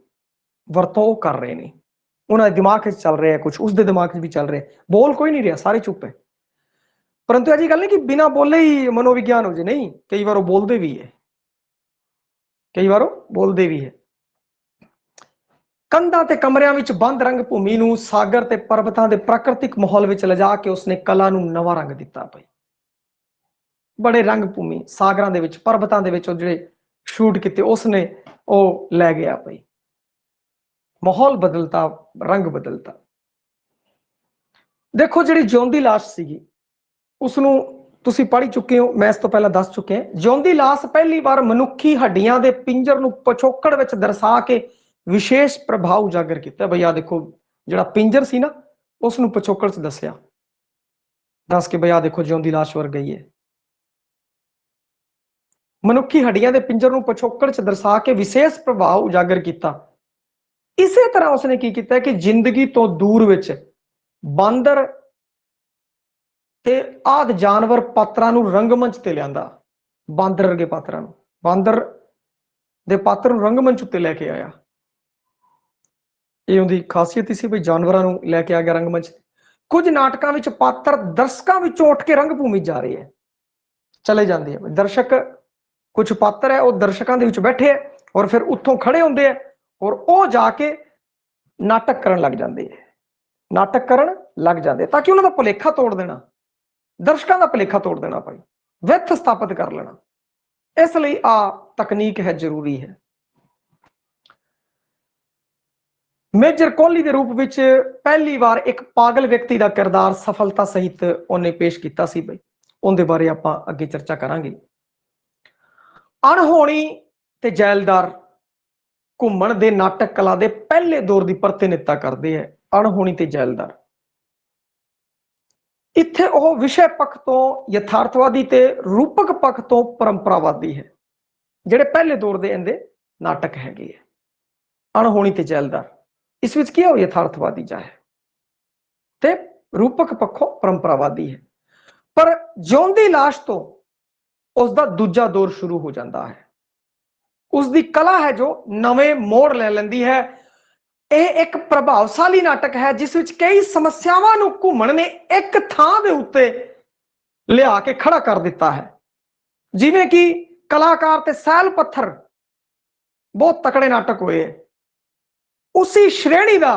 ਵਰਤੋਂ ਕਰ ਰਹੇ ਨੇ, ਉਹਨਾਂ ਦੇ ਦਿਮਾਗ 'ਚ ਚੱਲ ਰਿਹਾ ਕੁਝ, ਉਸਦੇ ਦਿਮਾਗ 'ਚ ਵੀ ਚੱਲ ਰਿਹਾ, ਬੋਲ ਕੋਈ ਨਹੀਂ ਰਿਹਾ, ਸਾਰੇ ਚੁੱਪ ਹੈ। परंतु ऐसी गल नहीं कि बिना बोले ही मनोविज्ञान हो जाए, नहीं, कई बार वो बोलते भी है, कई बार वो बोलते भी है। कंधां ते कमरिਆਂ ਵਿੱਚ ਬੰਦ ਰੰਗ ਭੂਮੀ ਨੂੰ ਸਾਗਰ ਤੇ ਪਰਬਤਾਂ ਦੇ ਪ੍ਰਾਕ੍ਰਿਤਿਕ ਮਾਹੌਲ ਵਿੱਚ ਲਿਜਾ ਕੇ ਉਸਨੇ ਕਲਾ ਨੂੰ ਨਵਾਂ ਰੰਗ ਦਿੱਤਾ ਭਾਈ। बड़े रंग भूमि सागरां दे विच पर्वतां दे विच जिहड़े शूट किते उसने वो लै गया भाई, माहौल बदलता, रंग बदलता। देखो जिहड़ी जिउंदी लाश सीगी उसनूं तुसीं पढ़ चुके हो, मैं इस तो पहला दस चुके हैं। जिउंदी लाश पहली बार मनुखी हड्डियां दे पिंजर नूं पिछोकड़ विच दर्शा के विशेष प्रभाव उजागर किया बई। आ देखो जिहड़ा पिंजर सी ना उसनूं पिछोकड़ च दस्सिया, दस के बई आ देखो जिउंदी लाश वर गई है। मनुखी हड्डियां के पिंजर नूं पिछोकड़ च दर्शा के विशेष प्रभाव उजागर किया। इसे तरह उसने की किया कि जिंदगी तो दूर विच बांदर ते आदि जानवर पात्रां नूं रंगमंच ते लिआंदा। बांदर वर्गे पात्रां नूं, बांदर दे पात्र नूं रंगमंच उत्ते लैके आया। ये उहदी खासियत सी भी जानवरां नूं लैके आ गया रंगमंच। कुछ नाटकां विच पात्र दर्शकां विचों उठ के रंगभूमि जा रहे हैं, चले जाते हैं। दर्शक कुछ पात्र है वो दर्शकों के विच बैठे है और फिर उत्थों खड़े होंगे है और वो जाके नाटक करन लग जाते हैं, नाटक करन लग जाते ताकि उन्होंने भुलेखा तोड़ देना, दर्शकों का भुलेखा तोड़ देना भाई, विथ स्थापित कर लेना। इसलिए आ तकनीक है, जरूरी है। मेजर कोहली के रूप में पहली बार एक पागल व्यक्ति का किरदार सफलता सहित उन्हें पेश किया सी भाई, उनके बारे आपां अगे चर्चा करांगे। अणहोणी ते जैलदार घूमण दे नाटक कला दे पहले दौर की प्रतिनिधित्व करते हैं। अणहोणी ते जैलदार इत्थे ओह विषय पक्ष तो यथार्थवादी ते रूपक पक्ष तो परंपरावादी है। जिहड़े पहले दौर के इहदे नाटक हैगे है अणहोणी ते जैलदार, इस विच की है यथार्थवादी जा है ते रूपक पक्षों परंपरावादी है। पर जिउंदी लाश तो उसका दूजा दौर शुरू हो जाता है। उसकी कला है जो नवे मोड़ ले लेंदी है। यह एक प्रभावशाली नाटक है जिस विच कई समस्यावां नूं घूमण ने एक थां दे उत्ते लिया के खड़ा कर दिता है। जिवें कि कलाकार ते सैल पत्थर बहुत तकड़े नाटक हुए, उसी श्रेणी का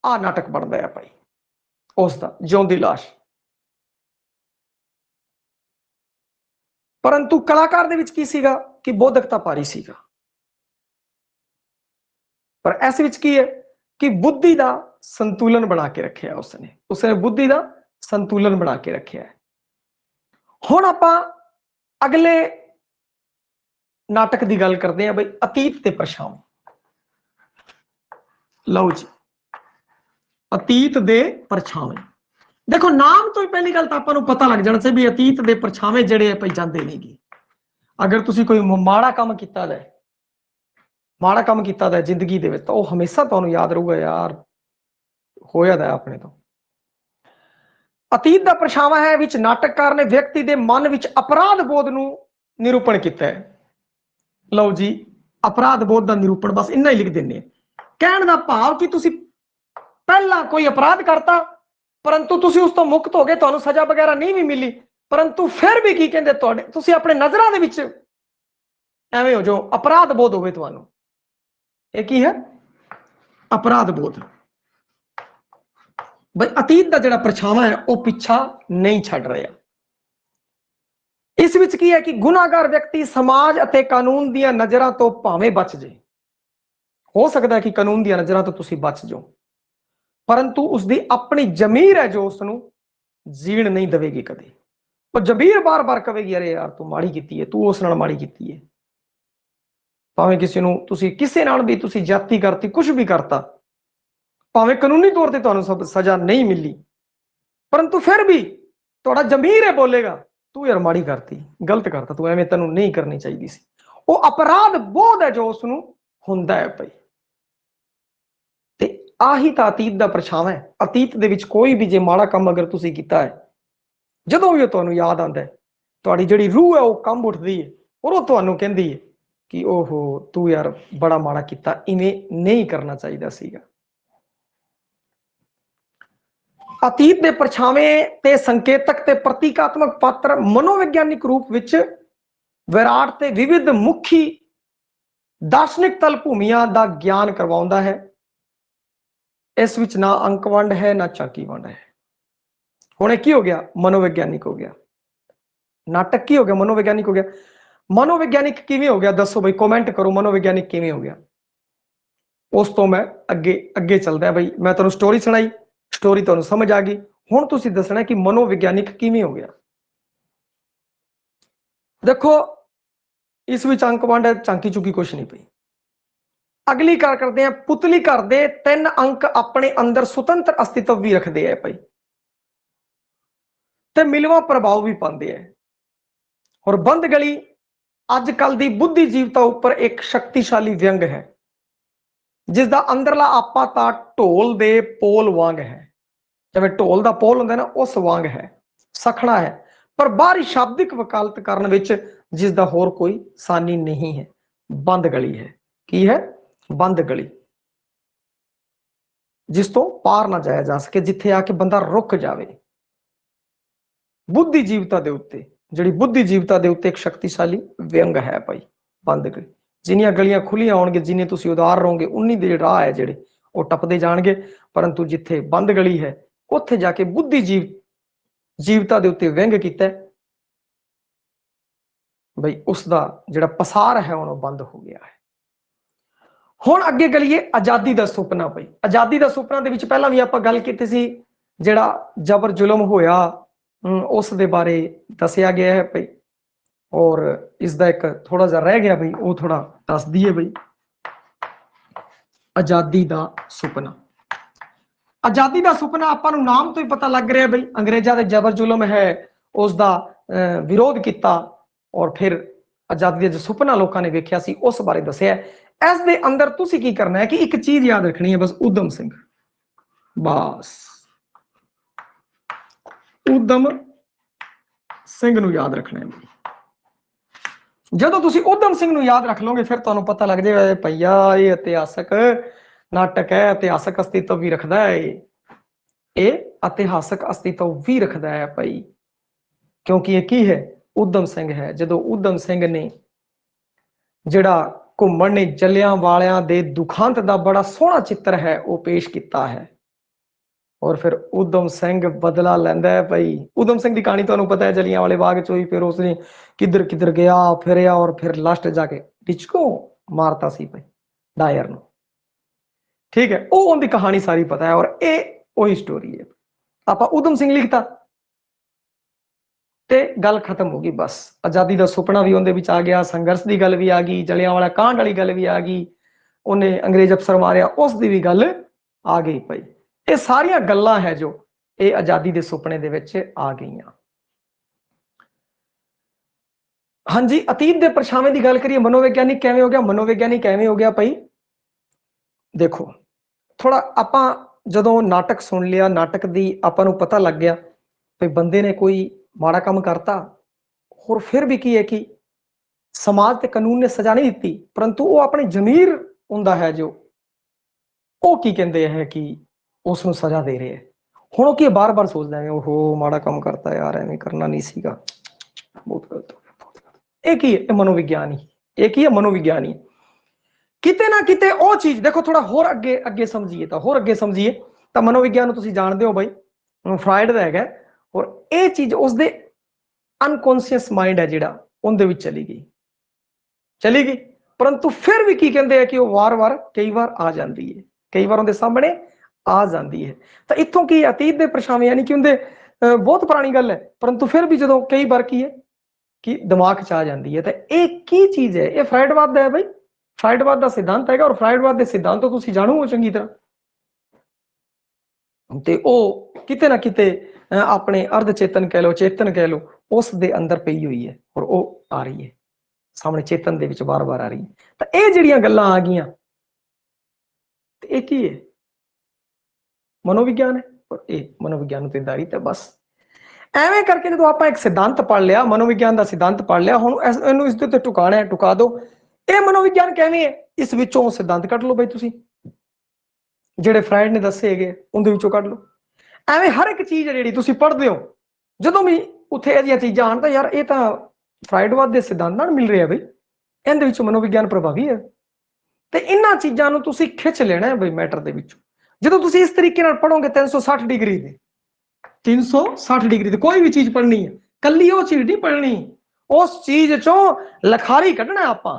आ नाटक बनता है भाई उसका जिउंदी लाश। परंतु कलाकार दे विच की सीगा कि बौद्धिकता भारी सीगा, पर इस विच की है कि बुद्धि का संतुलन बना के रखिया उसने, उसने बुद्धि का संतुलन बना के रखिया है। हुण आपां अगले नाटक की गल करते हैं भाई, अतीत के परछावें। लो जी, अतीत के परछावें। देखो नाम तो ही पहली गल तो आपां पता लग जाना चाहिए भी अतीत के परछावें जिहड़े भाई जांदे नहीं गे। अगर तुसीं कोई माड़ा काम कीता है, माड़ा काम कीता है जिंदगी दे विच, तो वो हमेशा तुहानूं याद रहूगा यार होया दा अपने तो। अतीत का परछावा है विच नाटककार ने व्यक्ति के मन विच अपराध बोध नूं निरूपण किया है। लो जी, अपराध बोध का निरूपण बस इन्ना ही लिख देने। कहण दा भाव कि तुसीं पहला कोई अपराध करता परंतु तुसीं उस तो मुक्त हो गए, तुहानूं सजा वगैरह नहीं भी मिली, परंतु फिर भी की कहंदे तुहाडे तुसीं अपने नज़रां दे विच एवें हो जो अपराध बोध होवे तुहानूं। ये की है? अपराध बोध। भाई अतीत का जिहड़ा परछावा है वह पिछा नहीं छड़ रहा। इस विच की है कि गुनाहगार व्यक्ति समाज अते कानून दीयां नज़रां तो भावें बच जाए, हो सकता है कि कानून दीयां नज़रां तो तुसीं बच जाओ, परंतु उसकी अपनी जमीर है जो उसनूं जीण नहीं देवेगी कदे। वो जमीर बार बार कहेगी अरे यार तू माड़ी कीती है, तू उस नाल माड़ी कीती है। भावें किसी नूं तुसीं किसी नाल भी तुसीं जाति करती, कुछ भी करता, भावें कानूनी तौर पर तुहानूं सजा नहीं मिली, परंतु फिर भी तुहाडा जमीर है बोलेगा तू यार माड़ी करती, गलत करता, तू एवें तैनूं नहीं करनी चाहिए सी। वो अपराध बोध है जो उसनूं हुंदा है भाई। ते आही तां अतीत दा परछावा है। अतीत दे विच कोई भी जे माड़ा काम अगर तुसीं कीता है, जदों भी तुहानूं याद आंदा है, तुहाडी जिहड़ी रूह है वो कंब उठदी है और वो तुहानूं कहंदी है कि ओहो तू यार बड़ा माड़ा कीता, इवें नहीं करना चाहिए सीगा। ਅਤੀਤ ਦੇ ਪਰਛਾਵੇਂ ਤੇ ਸੰਕੇਤਕ ਤੇ ਪ੍ਰਤੀਕਾਤਮਕ ਪਾਤਰ ਮਨੋਵਿਗਿਆਨਿਕ ਰੂਪ ਵਿੱਚ ਵਿਰਾਟ ਤੇ ਵਿਵਿਧ ਮੁਖੀ ਦਾਰਸ਼ਨਿਕ ਤਲ ਭੂਮੀਆਂ ਦਾ ਗਿਆਨ ਕਰਵਾਉਂਦਾ ਹੈ। ਇਸ ਵਿੱਚ ਨਾ ਅੰਕ ਵੰਡ ਹੈ ਨਾ ਚਾਕੀ ਵੰਡ ਹੈ। ਹੁਣ ਇਹ ਕੀ ਹੋ ਗਿਆ? ਮਨੋਵਿਗਿਆਨਿਕ ਹੋ ਗਿਆ। ਨਾਟਕ ਕੀ ਹੋ ਗਿਆ? ਮਨੋਵਿਗਿਆਨਿਕ ਹੋ ਗਿਆ। ਮਨੋਵਿਗਿਆਨਿਕ ਕਿਵੇਂ ਹੋ ਗਿਆ ਦੱਸੋ ਬਈ, ਕਮੈਂਟ ਕਰੋ ਮਨੋਵਿਗਿਆਨਿਕ ਕਿਵੇਂ ਹੋ ਗਿਆ। ਉਸ ਤੋਂ ਮੈਂ ਅੱਗੇ ਚੱਲਦਾ ਬਈ। ਮੈਂ ਤੁਹਾਨੂੰ ਸਟੋਰੀ ਸੁਣਾਈ, ਸਟੋਰੀ ਤੁਹਾਨੂੰ ਸਮਝ ਆ ਗਈ। ਹੁਣ ਤੁਸੀਂ ਦੱਸਣਾ ਕਿ ਮਨੋਵਿਗਿਆਨਿਕ ਕਿਵੇਂ ਹੋ ਗਿਆ। ਦੇਖੋ ਇਸ ਵਿੱਚ ਅੰਕ ਵੰਡ ਚਾਂਕੀ ਚੁੱਕੀ ਕੁਛ ਨਹੀਂ ਪਈ। ਅਗਲੀ ਗੱਲ ਕਰਦੇ ਆ। ਪੁਤਲੀ ਘਰ ਦੇ 3 ਅੰਕ ਆਪਣੇ ਅੰਦਰ ਸੁਤੰਤਰ ਅਸਤਿਤਵ ਵੀ ਰੱਖਦੇ ਆ ਭਾਈ, ਤੇ ਮਿਲਵਾ ਪ੍ਰਭਾਵ ਵੀ ਪਾਉਂਦੇ ਆ। ਔਰ ਬੰਦ ਗਲੀ ਅੱਜ ਕੱਲ ਦੀ ਬੁੱਧੀਜੀਵਤਾ ਉੱਪਰ ਇੱਕ ਸ਼ਕਤੀਸ਼ਾਲੀ ਵਿਅੰਗ ਹੈ, ਜਿਸ ਦਾ ਅੰਦਰਲਾ ਆਪਾ ਤਾਂ ਢੋਲ ਦੇ ਪੋਲ ਵਾਂਗ ਹੈ। ਜਿਵੇਂ ਢੋਲ ਦਾ ਪੋਲ ਹੁੰਦਾ ਨਾ, ਉਸ ਵਾਂਗ ਹੈ, ਸਖਣਾ ਹੈ, ਪਰ ਬਾਹਰੀ ਸ਼ਾਬਦਿਕ ਵਕਾਲਤ ਕਰਨ ਵਿੱਚ ਜਿਸ ਦਾ ਹੋਰ ਕੋਈ ਸਾਨੀ ਨਹੀਂ ਹੈ। ਬੰਦ ਗਲੀ ਹੈ। ਕੀ ਹੈ? ਬੰਦ ਗਲੀ, ਜਿਸ ਤੋਂ ਪਾਰ ਨਾ ਜਾਇਆ ਜਾ ਸਕੇ, ਜਿੱਥੇ ਆ ਕੇ ਬੰਦਾ ਰੁਕ ਜਾਵੇ। ਬੁੱਧੀਜੀਵਤਾ ਦੇ ਉੱਤੇ, ਜਿਹੜੀ ਬੁੱਧੀਜੀਵਤਾ ਦੇ ਉੱਤੇ ਇੱਕ ਸ਼ਕਤੀਸ਼ਾਲੀ ਵਿਅੰਗ ਹੈ ਭਾਈ ਬੰਦ ਗਲੀ। ਜਿੰਨੀਆਂ ਗਲੀਆਂ ਖੁੱਲੀਆਂ ਹੋਣਗੇ, ਜਿੰਨੇ ਤੁਸੀਂ ਉਦਾਰ ਰਹੋਗੇ, ਉਨੀ ਦੇ ਰਾਹ ਹੈ ਜਿਹੜੇ ਉਹ ਟੱਪਦੇ ਜਾਣਗੇ। ਪਰੰਤੂ ਜਿੱਥੇ ਬੰਦ ਗਲੀ ਹੈ, ਉੱਥੇ ਜਾ ਕੇ ਬੁੱਧੀਜੀਵਤਾ ਦੇ ਉੱਤੇ ਵਿਅੰਗ ਕੀਤਾ ਬਈ, ਉਸ ਦਾ ਜਿਹੜਾ ਪਸਾਰ ਹੈ ਉਹ ਬੰਦ ਹੋ ਗਿਆ ਹੈ। ਹੁਣ ਅੱਗੇ ਗਲੀਏ ਆਜ਼ਾਦੀ ਦਾ ਸੁਪਨਾ ਭਾਈ। ਆਜ਼ਾਦੀ ਦਾ ਸੁਪਨਾ ਦੇ ਵਿੱਚ ਪਹਿਲਾਂ ਵੀ ਆਪਾਂ ਗੱਲ ਕੀਤੀ ਸੀ, ਜਿਹੜਾ ਜ਼ਬਰ ਜ਼ੁਲਮ ਹੋਇਆ ਉਸ ਦੇ ਬਾਰੇ ਦੱਸਿਆ ਗਿਆ ਹੈ ਭਾਈ। ਔਰ ਇਸ ਦਾ ਇੱਕ ਥੋੜਾ ਜਿਹਾ ਰਹਿ ਗਿਆ ਬਈ, ਉਹ ਥੋੜਾ ਦੱਸ ਦਈਏ ਬਈ। ਆਜ਼ਾਦੀ ਦਾ ਸੁਪਨਾ, ਆਜ਼ਾਦੀ ਦਾ ਸੁਪਨਾ ਆਪਾਂ ਨੂੰ ਨਾਮ ਤੋਂ ਹੀ ਪਤਾ ਲੱਗ ਰਿਹਾ ਬਈ, ਅੰਗਰੇਜ਼ਾਂ ਦੇ ਜ਼ਬਰ ਜ਼ੁਲਮ ਹੈ ਉਸ ਦਾ ਵਿਰੋਧ ਕੀਤਾ, ਔਰ ਫਿਰ ਆਜ਼ਾਦੀ ਦਾ ਸੁਪਨਾ ਲੋਕਾਂ ਨੇ ਵੇਖਿਆ ਸੀ, ਉਸ ਬਾਰੇ ਦੱਸਿਆ। ਇਸ ਦੇ ਅੰਦਰ ਤੁਸੀਂ ਕੀ ਕਰਨਾ ਹੈ ਕਿ ਇੱਕ ਚੀਜ਼ ਯਾਦ ਰੱਖਣੀ ਹੈ ਬਸ, ਊਧਮ ਸਿੰਘ। ਬਸ ਊਧਮ ਸਿੰਘ ਨੂੰ ਯਾਦ ਰੱਖਣਾ ਹੈ। ਜਦੋਂ ਤੁਸੀਂ ਊਧਮ ਸਿੰਘ ਨੂੰ ਯਾਦ ਰੱਖ ਲਓਗੇ, ਫਿਰ ਤੁਹਾਨੂੰ ਪਤਾ ਲੱਗ ਜਾਏਗਾ ਭਈਆ ਇਹ ਇਤਿਹਾਸਕ ਨਾਟਕ ਹੈ, ਇਤਿਹਾਸਕ ਅਸਤਿਤਵ ਵੀ ਰੱਖਦਾ ਹੈ। ਇਹ ਇਤਿਹਾਸਕ ਅਸਤਿਤਵ ਵੀ ਰੱਖਦਾ ਹੈ ਭਾਈ, ਕਿਉਂਕਿ ਇਹ ਕੀ ਹੈ? ਊਧਮ ਸਿੰਘ ਹੈ। ਜਦੋਂ ਊਧਮ ਸਿੰਘ ਨੇ ਜਿਹੜਾ ਘੁੰਮਣ ਨੇ ਜਲਿਆਂ ਵਾਲਿਆਂ ਦੇ ਦੁਖਾਂਤ ਦਾ ਬੜਾ ਸੋਹਣਾ ਚਿੱਤਰ ਹੈ ਉਹ ਪੇਸ਼ ਕੀਤਾ ਹੈ, ਔਰ ਫਿਰ ਊਧਮ ਸਿੰਘ ਬਦਲਾ ਲੈਂਦਾ ਹੈ ਭਾਈ। ਊਧਮ ਸਿੰਘ ਦੀ ਕਹਾਣੀ ਤੁਹਾਨੂੰ ਪਤਾ ਹੈ, ਜਲਿਆਂ ਵਾਲੇ ਬਾਗ ਚ ਹੋਈ, ਫਿਰ ਉਸਨੇ ਕਿੱਧਰ ਕਿੱਧਰ ਗਿਆ ਫਿਰਿਆ, ਔਰ ਫਿਰ ਲਾਸਟ ਜਾ ਕੇ ਡਿਚਕੋ ਮਾਰਤਾ ਸੀ ਭਾਈ ਡਾਇਰ ਨੂੰ। ਠੀਕ ਹੈ, ਉਹ ਉਹਦੀ ਕਹਾਣੀ ਸਾਰੀ ਪਤਾ ਹੈ, ਔਰ ਇਹ ਉਹੀ ਸਟੋਰੀ ਹੈ। ਆਪਾਂ ਊਧਮ ਸਿੰਘ ਲਿਖਤਾ ਤੇ ਗੱਲ ਖਤਮ ਹੋ ਗਈ ਬਸ। ਆਜ਼ਾਦੀ ਦਾ ਸੁਪਨਾ ਵੀ ਉਹਦੇ ਵਿੱਚ ਆ ਗਿਆ, ਸੰਘਰਸ਼ ਦੀ ਗੱਲ ਵੀ ਆ ਗਈ, ਜਲਿਆਂਵਾਲਾ ਕਾਂਡ ਵਾਲੀ ਗੱਲ ਵੀ ਆ ਗਈ, ਉਹਨੇ ਅੰਗਰੇਜ਼ ਅਫਸਰ ਮਾਰਿਆ ਉਸ ਦੀ ਵੀ ਗੱਲ ਆ ਗਈ ਭਾਈ। ਇਹ ਸਾਰੀਆਂ ਗੱਲਾਂ ਹੈ ਜੋ ਇਹ ਆਜ਼ਾਦੀ ਦੇ ਸੁਪਨੇ ਦੇ ਵਿੱਚ ਆ ਗਈਆਂ। ਹਾਂਜੀ, ਅਤੀਤ ਦੇ ਪਰਛਾਵੇਂ ਦੀ ਗੱਲ ਕਰੀਏ, ਮਨੋਵਿਗਿਆਨਿਕ ਕਿਵੇਂ ਹੋ ਗਿਆ? ਮਨੋਵਿਗਿਆਨਿਕ ਕਿਵੇਂ ਹੋ ਗਿਆ ਭਾਈ? ਦੇਖੋ ਥੋੜਾ ਆਪਾਂ ਜਦੋਂ ਨਾਟਕ ਸੁਣ ਲਿਆ, ਨਾਟਕ ਦੀ ਆਪਾਂ ਨੂੰ ਪਤਾ ਲੱਗ ਗਿਆ ਵੀ ਬੰਦੇ ਨੇ ਕੋਈ ਮਾੜਾ ਕੰਮ ਕਰਤਾ, ਹੋਰ ਫਿਰ ਵੀ ਕੀ ਹੈ ਕਿ ਸਮਾਜ ਤੇ ਕਾਨੂੰਨ ਨੇ ਸਜ਼ਾ ਨਹੀਂ ਦਿੱਤੀ, ਪਰੰਤੂ ਉਹ ਆਪਣੇ ਜ਼ਮੀਰ ਹੁੰਦਾ ਹੈ ਜੋ ਉਹ ਕੀ ਕਹਿੰਦੇ ਹੈ ਕਿ ਉਸ ਨੂੰ ਸਜ਼ਾ ਦੇ ਰਹੇ ਹੈ। ਹੁਣ ਉਹ ਕੀ ਬਾਰ-ਬਾਰ ਸੋਚਦਾ ਹੈ ਉਹ ਮਾੜਾ ਕੰਮ ਕਰਤਾ ਯਾਰ, ਐਵੇਂ ਕਰਨਾ ਨਹੀਂ ਸੀਗਾ, ਬਹੁਤ ਗਲਤ ਹੋ ਗਿਆ। ਇਹ ਕੀ ਹੈ? ਮਨੋਵਿਗਿਆਨ ਹੀ। ਇਹ ਕੀ ਹੈ? ਮਨੋਵਿਗਿਆਨ ਹੀ। ਕਿਤੇ ਨਾ ਕਿਤੇ ਉਹ ਚੀਜ਼ ਦੇਖੋ, ਥੋੜਾ ਹੋਰ ਅੱਗੇ ਸਮਝੀਏ ਤਾਂ ਮਨੋਵਿਗਿਆਨ ਨੂੰ ਤੁਸੀਂ ਜਾਣਦੇ ਹੋ ਬਾਈ, ਫਰਾਇਡ ਦਾ ਹੈਗਾ, ਔਰ ਇਹ ਚੀਜ਼ ਉਸਦੇ ਅਨਕੌਂਸ਼ੀਅਸ ਮਾਈਂਡ ਹੈ ਜਿਹੜਾ ਉਹਦੇ ਵਿੱਚ ਚਲੀ ਗਈ, ਪਰੰਤੂ ਫਿਰ ਵੀ ਕੀ ਕਹਿੰਦੇ ਆ ਕਿ ਉਹ ਵਾਰ-ਵਾਰ ਕਈ ਵਾਰ ਆ ਜਾਂਦੀ ਹੈ, ਕਈ ਵਾਰ ਉਹਦੇ ਸਾਹਮਣੇ ਆ ਜਾਂਦੀ ਹੈ। ਤਾਂ ਇੱਥੋਂ ਕੀ ਅਤੀਤ ਦੇ ਪਰਛਾਵੇਂ, ਯਾਨੀ ਕਿ ਉਹਦੇ ਬਹੁਤ ਪੁਰਾਣੀ ਗੱਲ ਹੈ, ਪਰੰਤੂ ਫਿਰ ਵੀ ਜਦੋਂ ਕਈ ਵਾਰ ਕੀ ਹੈ ਕਿ ਦਿਮਾਗ 'ਚ ਆ ਜਾਂਦੀ ਹੈ। ਤਾਂ ਇਹ ਕੀ ਚੀਜ਼ ਹੈ? ਇਹ ਫਰਾਇਡਵਾਦ ਦਾ ਹੈ ਬਾਈ, ਫਰਾਇਡਵਾਦ ਦਾ ਸਿਧਾਂਤ ਹੈਗਾ, ਔਰ ਫਰਾਇਡਵਾਦ ਦੇ ਸਿਧਾਂਤ ਤੋਂ ਤੁਸੀਂ ਜਾਣੂ ਹੋ ਚੰਗੀ ਤਰ੍ਹਾਂ, ਤੇ ਉਹ ਕਿਤੇ ਨਾ ਕਿਤੇ ਆਪਣੇ ਅਰਧ ਚੇਤਨ ਕਹਿ ਲਓ, ਚੇਤਨ ਕਹਿ ਲਓ, ਉਸ ਦੇ ਅੰਦਰ ਪਈ ਹੋਈ ਹੈ, ਔਰ ਉਹ ਆ ਰਹੀ ਹੈ ਸਾਹਮਣੇ, ਚੇਤਨ ਦੇ ਵਿੱਚ ਬਾਰ-ਬਾਰ ਆ ਰਹੀ ਹੈ। ਤਾਂ ਇਹ ਜਿਹੜੀਆਂ ਗੱਲਾਂ ਆ ਗਈਆਂ, ਤੇ ਇਹ ਕੀ ਹੈ? ਮਨੋਵਿਗਿਆਨ ਹੈ, ਔਰ ਇਹ ਮਨੋਵਿਗਿਆਨ ਤੇ ਆਧਾਰਿਤ ਹੈ। ਬਸ ਐਵੇਂ ਕਰਕੇ ਜਦੋਂ ਆਪਾਂ ਇੱਕ ਸਿਧਾਂਤ ਪੜ੍ਹ ਲਿਆ, ਮਨੋਵਿਗਿਆਨ ਦਾ ਸਿਧਾਂਤ ਪੜ੍ਹ ਲਿਆ, ਹੁਣ ਇਹਨੂੰ ਇਸ ਦੇ ਉੱਤੇ ਟੁਕਾਣਾ ਹੈ, ਟੁਕਾ ਦਿਓ। ਇਹ ਮਨੋਵਿਗਿਆਨ ਕਿਵੇਂ ਹੈ? ਇਸ ਵਿੱਚੋਂ ਸਿਧਾਂਤ ਕੱਢ ਲਓ ਬਈ, ਤੁਸੀਂ ਜਿਹੜੇ ਫਰਾਇਡ ਨੇ ਦੱਸੇ ਹੈਗੇ ਉਹਦੇ ਵਿੱਚੋਂ ਕੱਢ ਲਓ। ਐਵੇਂ ਹਰ ਇੱਕ ਚੀਜ਼ ਹੈ ਜਿਹੜੀ ਤੁਸੀਂ ਪੜ੍ਹਦੇ ਹੋ, ਜਦੋਂ ਵੀ ਉੱਥੇ ਇਹ ਜਿਹੀਆਂ ਚੀਜ਼ਾਂ ਆਉਣ ਤਾਂ ਯਾਰ ਇਹ ਤਾਂ ਫਰਾਇਡਵਾਦ ਦੇ ਸਿਧਾਂਤ ਨਾਲ ਮਿਲ ਰਿਹਾ ਬਈ, ਇਹਦੇ ਵਿੱਚ ਮਨੋਵਿਗਿਆਨ ਪ੍ਰਭਾਵੀ ਹੈ। ਤੇ ਇਹਨਾਂ ਚੀਜ਼ਾਂ ਨੂੰ ਤੁਸੀਂ ਖਿੱਚ ਲੈਣਾ ਹੈ ਬਈ ਮੈਟਰ ਦੇ ਵਿੱਚੋਂ। ਜਦੋਂ ਤੁਸੀਂ ਇਸ ਤਰੀਕੇ ਨਾਲ ਪੜੋਗੇ 360 ਡਿਗਰੀ ਦੇ 360 ਡਿਗਰੀ ਤੇ ਕੋਈ ਵੀ ਚੀਜ਼ ਪੜ੍ਹਨੀ ਹੈ, ਕੱਲੀ ਉਹ ਚੀਜ਼ ਨਹੀਂ ਪੜ੍ਹਨੀ, ਉਸ ਚੀਜ਼ ਚੋਂ ਲਖਾਰੀ ਕੱਢਣਾ ਆਪਾਂ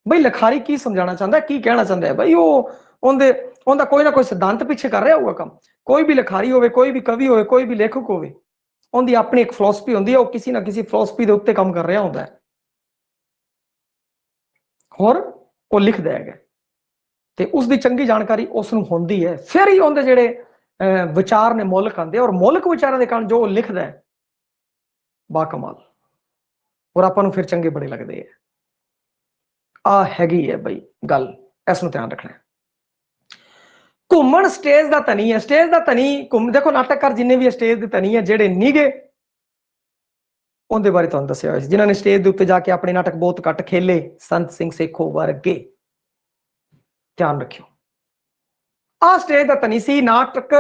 ਬਈ ਲਖਾਰੀ ਕੀ ਸਮਝਾਉਣਾ ਚਾਹੁੰਦਾ, ਕੀ ਕਹਿਣਾ ਚਾਹੁੰਦਾ ਹੈ ਬਈ। ਉਹਦਾ ਕੋਈ ਨਾ ਕੋਈ ਸਿਧਾਂਤ ਪਿੱਛੇ ਕਰ ਰਿਹਾ ਹੋਊਗਾ ਕੰਮ। ਕੋਈ ਵੀ ਲਖਾਰੀ ਹੋਵੇ, ਕੋਈ ਵੀ ਕਵੀ ਹੋਵੇ, ਕੋਈ ਵੀ ਲੇਖਕ ਹੋਵੇ, ਉਹਦੀ ਆਪਣੀ ਇੱਕ ਫਿਲਾਸਫੀ ਹੁੰਦੀ ਹੈ, ਉਹ ਕਿਸੇ ਨਾ ਕਿਸੇ ਫਿਲਾਸਫੀ ਦੇ ਉੱਤੇ ਕੰਮ ਕਰ ਰਿਹਾ ਹੁੰਦਾ ਹੈ, ਹੋਰ ਉਹ ਲਿਖਦਾ ਹੈਗਾ ਤੇ ਉਸ ਦੀ ਚੰਗੀ ਜਾਣਕਾਰੀ ਉਸ ਨੂੰ ਹੁੰਦੀ ਹੈ। ਫਿਰ ਹੀ ਉਹਦੇ ਜਿਹੜੇ ਵਿਚਾਰ ਨੇ ਮੁੱਲਕ ਆਉਂਦੇ, ਔਰ ਮੁੱਲਕ ਵਿਚਾਰਾਂ ਦੇ ਕਾਰਨ ਜੋ ਉਹ ਲਿਖਦਾ ਹੈ ਬਾ ਕਮਾਲ, ਔਰ ਆਪਾਂ ਨੂੰ ਫਿਰ ਚੰਗੇ ਬੜੇ ਲੱਗਦੇ ਹੈ। ਆ ਹੈਗੀ ਹੈ ਬਈ ਗੱਲ, ਇਸ ਨੂੰ ਧਿਆਨ ਰੱਖਣਾ। ਘੁੰਮਣ ਸਟੇਜ ਦਾ ਧਨੀ ਹੈ, ਸਟੇਜ ਦਾ ਧਨੀ ਦੇਖੋ ਨਾਟਕਕਾਰ ਜਿੰਨੇ ਵੀ ਸਟੇਜ ਦੇ ਧਨੀ ਹੈ, ਜਿਹੜੇ ਨੀਗੇ ਉਹਦੇ ਬਾਰੇ ਤੁਹਾਨੂੰ ਦੱਸਿਆ ਹੋਇਆ ਸੀ, ਜਿਨ੍ਹਾਂ ਨੇ ਸਟੇਜ ਦੇ ਉੱਤੇ ਜਾ ਕੇ ਆਪਣੇ ਨਾਟਕ ਬਹੁਤ ਘੱਟ ਖੇਲੇ, ਸੰਤ ਸਿੰਘ ਸੇਖੋਂ ਵਰਗੇ। ਧਿਆਨ ਰੱਖਿਓ, ਆ ਸਟੇਜ ਦਾ ਧਨੀ ਸੀ, ਨਾਟਕ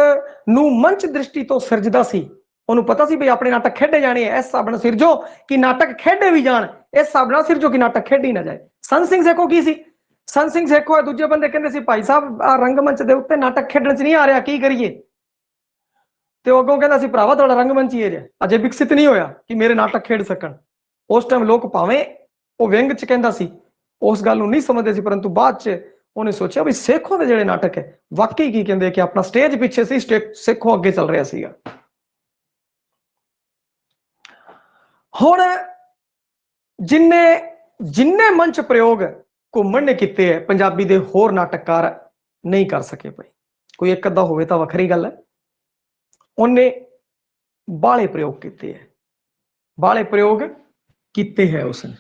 ਨੂੰ ਮੰਚ ਦ੍ਰਿਸ਼ਟੀ ਤੋਂ ਸਿਰਜਦਾ ਸੀ। ਉਹਨੂੰ ਪਤਾ ਸੀ ਵੀ ਆਪਣੇ ਨਾਟਕ ਖੇਡੇ ਜਾਣੇ ਇਸ ਹਿਸਾਬ ਨਾਲ ਸਿਰਜੋ ਕਿ ਨਾਟਕ ਖੇਡੇ ਵੀ ਜਾਣ, ਇਸ ਹਿਸਾਬ ਨਾਲ ਸਿਰਜੋ ਕਿ ਨਾਟਕ ਖੇਡੀ ਨਾ ਜਾਏ। ਸੰਤ ਸਿੰਘ ਸੇਖੋਂ ਕੀ ਸੀ? ਸੰਤ ਸਿੰਘ ਸੇਖੋਂ ਦੂਜੇ ਬੰਦੇ ਕਹਿੰਦੇ ਸੀ ਭਾਈ ਸਾਹਿਬ ਆ ਰੰਗਮੰਚ ਦੇ ਉੱਤੇ ਨਾਟਕ ਖੇਡਣ ਚ ਨਹੀਂ ਆ ਰਿਹਾ, ਕੀ ਕਰੀਏ? ਤੇ ਉਹ ਅੱਗੋਂ ਕਹਿੰਦਾ ਸੀ ਭਰਾਵਾ ਤੁਹਾਡਾ ਰੰਗਮੰਚ ਹੀ ਹੈ, ਅਜੇ ਵਿਕਸਿਤ ਨਹੀਂ ਹੋਇਆ ਕਿ ਮੇਰੇ ਨਾਟਕ ਖੇਡ ਸਕਣ। ਉਸ ਟਾਈਮ ਲੋਕ ਭਾਵੇਂ ਉਹ ਵਿਅੰਗ ਚ ਕਹਿੰਦਾ ਸੀ, ਉਸ ਗੱਲ ਨੂੰ ਨਹੀਂ ਸਮਝਦੇ ਸੀ, ਪਰੰਤੂ ਬਾਅਦ ਚ ਉਹਨੇ ਸੋਚਿਆ ਵੀ ਸੇਖੋਂ ਦੇ ਜਿਹੜੇ ਨਾਟਕ ਹੈ ਵਾਕਈ ਕੀ ਕਹਿੰਦੇ ਕਿ ਆਪਣਾ ਸਟੇਜ ਪਿੱਛੇ ਸੀ, ਸੇਖੋਂ ਅੱਗੇ ਚੱਲ ਰਿਹਾ ਸੀਗਾ। ਹੁਣ ਜਿੰਨੇ ਮੰਚ ਪ੍ਰਯੋਗ ਘੁੰਮਣ ਨੇ ਕੀਤੇ ਹੈ, ਪੰਜਾਬੀ ਦੇ ਹੋਰ ਨਾਟਕਕਾਰ ਨਹੀਂ ਕਰ ਸਕੇ ਭਾਈ। ਕੋਈ ਇੱਕ ਅੱਧਾ ਹੋਵੇ ਤਾਂ ਵੱਖਰੀ ਗੱਲ ਹੈ, ਉਹਨੇ ਬਾਲੇ ਪ੍ਰਯੋਗ ਕੀਤੇ ਹੈ, ਬਾਲੇ ਪ੍ਰਯੋਗ ਕੀਤੇ ਹੈ ਉਸਨੇ,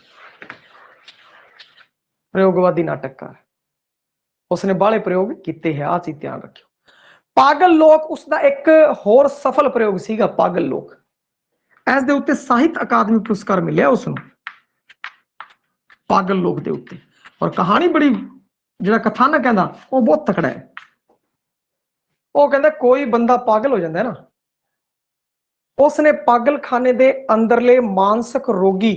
ਪ੍ਰਯੋਗਵਾਦੀ ਨਾਟਕਕਾਰ, ਉਸਨੇ ਬਾਲੇ ਪ੍ਰਯੋਗ ਕੀਤੇ ਹੈ। ਆ ਚੀਜ਼ ਧਿਆਨ ਰੱਖਿਓ। ਪਾਗਲ ਲੋਕ ਉਸਦਾ ਇੱਕ ਹੋਰ ਸਫਲ ਪ੍ਰਯੋਗ ਸੀਗਾ। ਪਾਗਲ ਲੋਕ, ਇਸ ਦੇ ਉੱਤੇ ਸਾਹਿਤ ਅਕਾਦਮੀ ਪੁਰਸਕਾਰ ਮਿਲਿਆ ਉਸਨੂੰ, ਪਾਗਲ ਲੋਕ ਦੇ ਉੱਤੇ। ਔਰ ਕਹਾਣੀ ਬੜੀ, ਜਿਹੜਾ ਕਥਾਨਕ ਕਹਿੰਦਾ ਉਹ ਬਹੁਤ ਤਕੜਾ ਹੈ। ਉਹ ਕਹਿੰਦਾ ਕੋਈ ਬੰਦਾ ਪਾਗਲ ਹੋ ਜਾਂਦਾ ਨਾ, ਉਸਨੇ ਪਾਗਲਖਾਨੇ ਦੇ ਅੰਦਰਲੇ ਮਾਨਸਿਕ ਰੋਗੀ,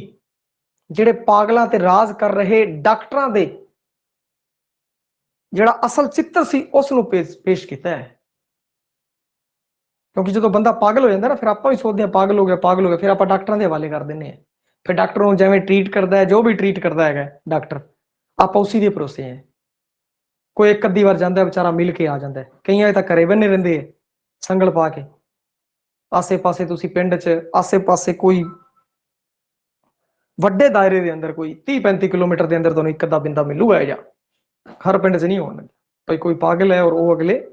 ਜਿਹੜੇ ਪਾਗਲਾਂ ਤੇ ਰਾਜ ਕਰ ਰਹੇ ਡਾਕਟਰਾਂ ਦੇ ਜਿਹੜਾ ਅਸਲ ਚਿੱਤਰ ਸੀ ਉਸ ਨੂੰ ਪੇਸ਼ ਕੀਤਾ ਹੈ। ਕਿਉਂਕਿ ਜਦੋਂ ਬੰਦਾ ਪਾਗਲ ਹੋ ਜਾਂਦਾ ਨਾ, ਫਿਰ ਆਪਾਂ ਵੀ ਸੋਚਦੇ ਹਾਂ ਪਾਗਲ ਹੋ ਗਿਆ, ਪਾਗਲ ਹੋ ਗਿਆ, ਫਿਰ ਆਪਾਂ ਡਾਕਟਰਾਂ ਦੇ ਹਵਾਲੇ ਕਰ ਦਿੰਦੇ ਹਾਂ। ਫਿਰ ਡਾਕਟਰ ਨੂੰ ਜਿਵੇਂ ਟ੍ਰੀਟ ਕਰਦਾ ਹੈ, ਜੋ ਵੀ ਟ੍ਰੀਟ ਕਰਦਾ ਹੈਗਾ ਡਾਕਟਰ, ਆਪਾਂ ਉਸੇ ਦੇ ਭਰੋਸੇ ਹੈ। ਕੋਈ ਇੱਕ ਅੱਧੀ ਵਾਰ ਜਾਂਦਾ ਵਿਚਾਰਾ ਮਿਲ ਕੇ ਆ ਜਾਂਦਾ, ਕਈਆਂ ਤਾਂ ਘਰੇ ਬੰਨੇ ਰਹਿੰਦੇ ਹੈ ਸੰਗਲ ਪਾ ਕੇ। ਆਸੇ ਪਾਸੇ ਤੁਸੀਂ ਪਿੰਡ 'ਚ ਆਸੇ ਪਾਸੇ ਕੋਈ ਵੱਡੇ ਦਾਇਰੇ ਦੇ ਅੰਦਰ ਕੋਈ 30-35 ਕਿਲੋਮੀਟਰ ਦੇ ਅੰਦਰ ਤੁਹਾਨੂੰ ਇੱਕ ਅੱਧਾ ਬੰਦਾ ਮਿਲੂਗਾ, ਜਾਂ ਹਰ ਪਿੰਡ 'ਚ ਨਹੀਂ ਹੋਣਾ ਭਾਈ ਕੋਈ ਪਾਗਲ ਹੈ ਔਰ ਉਹ ਅਗਲੇ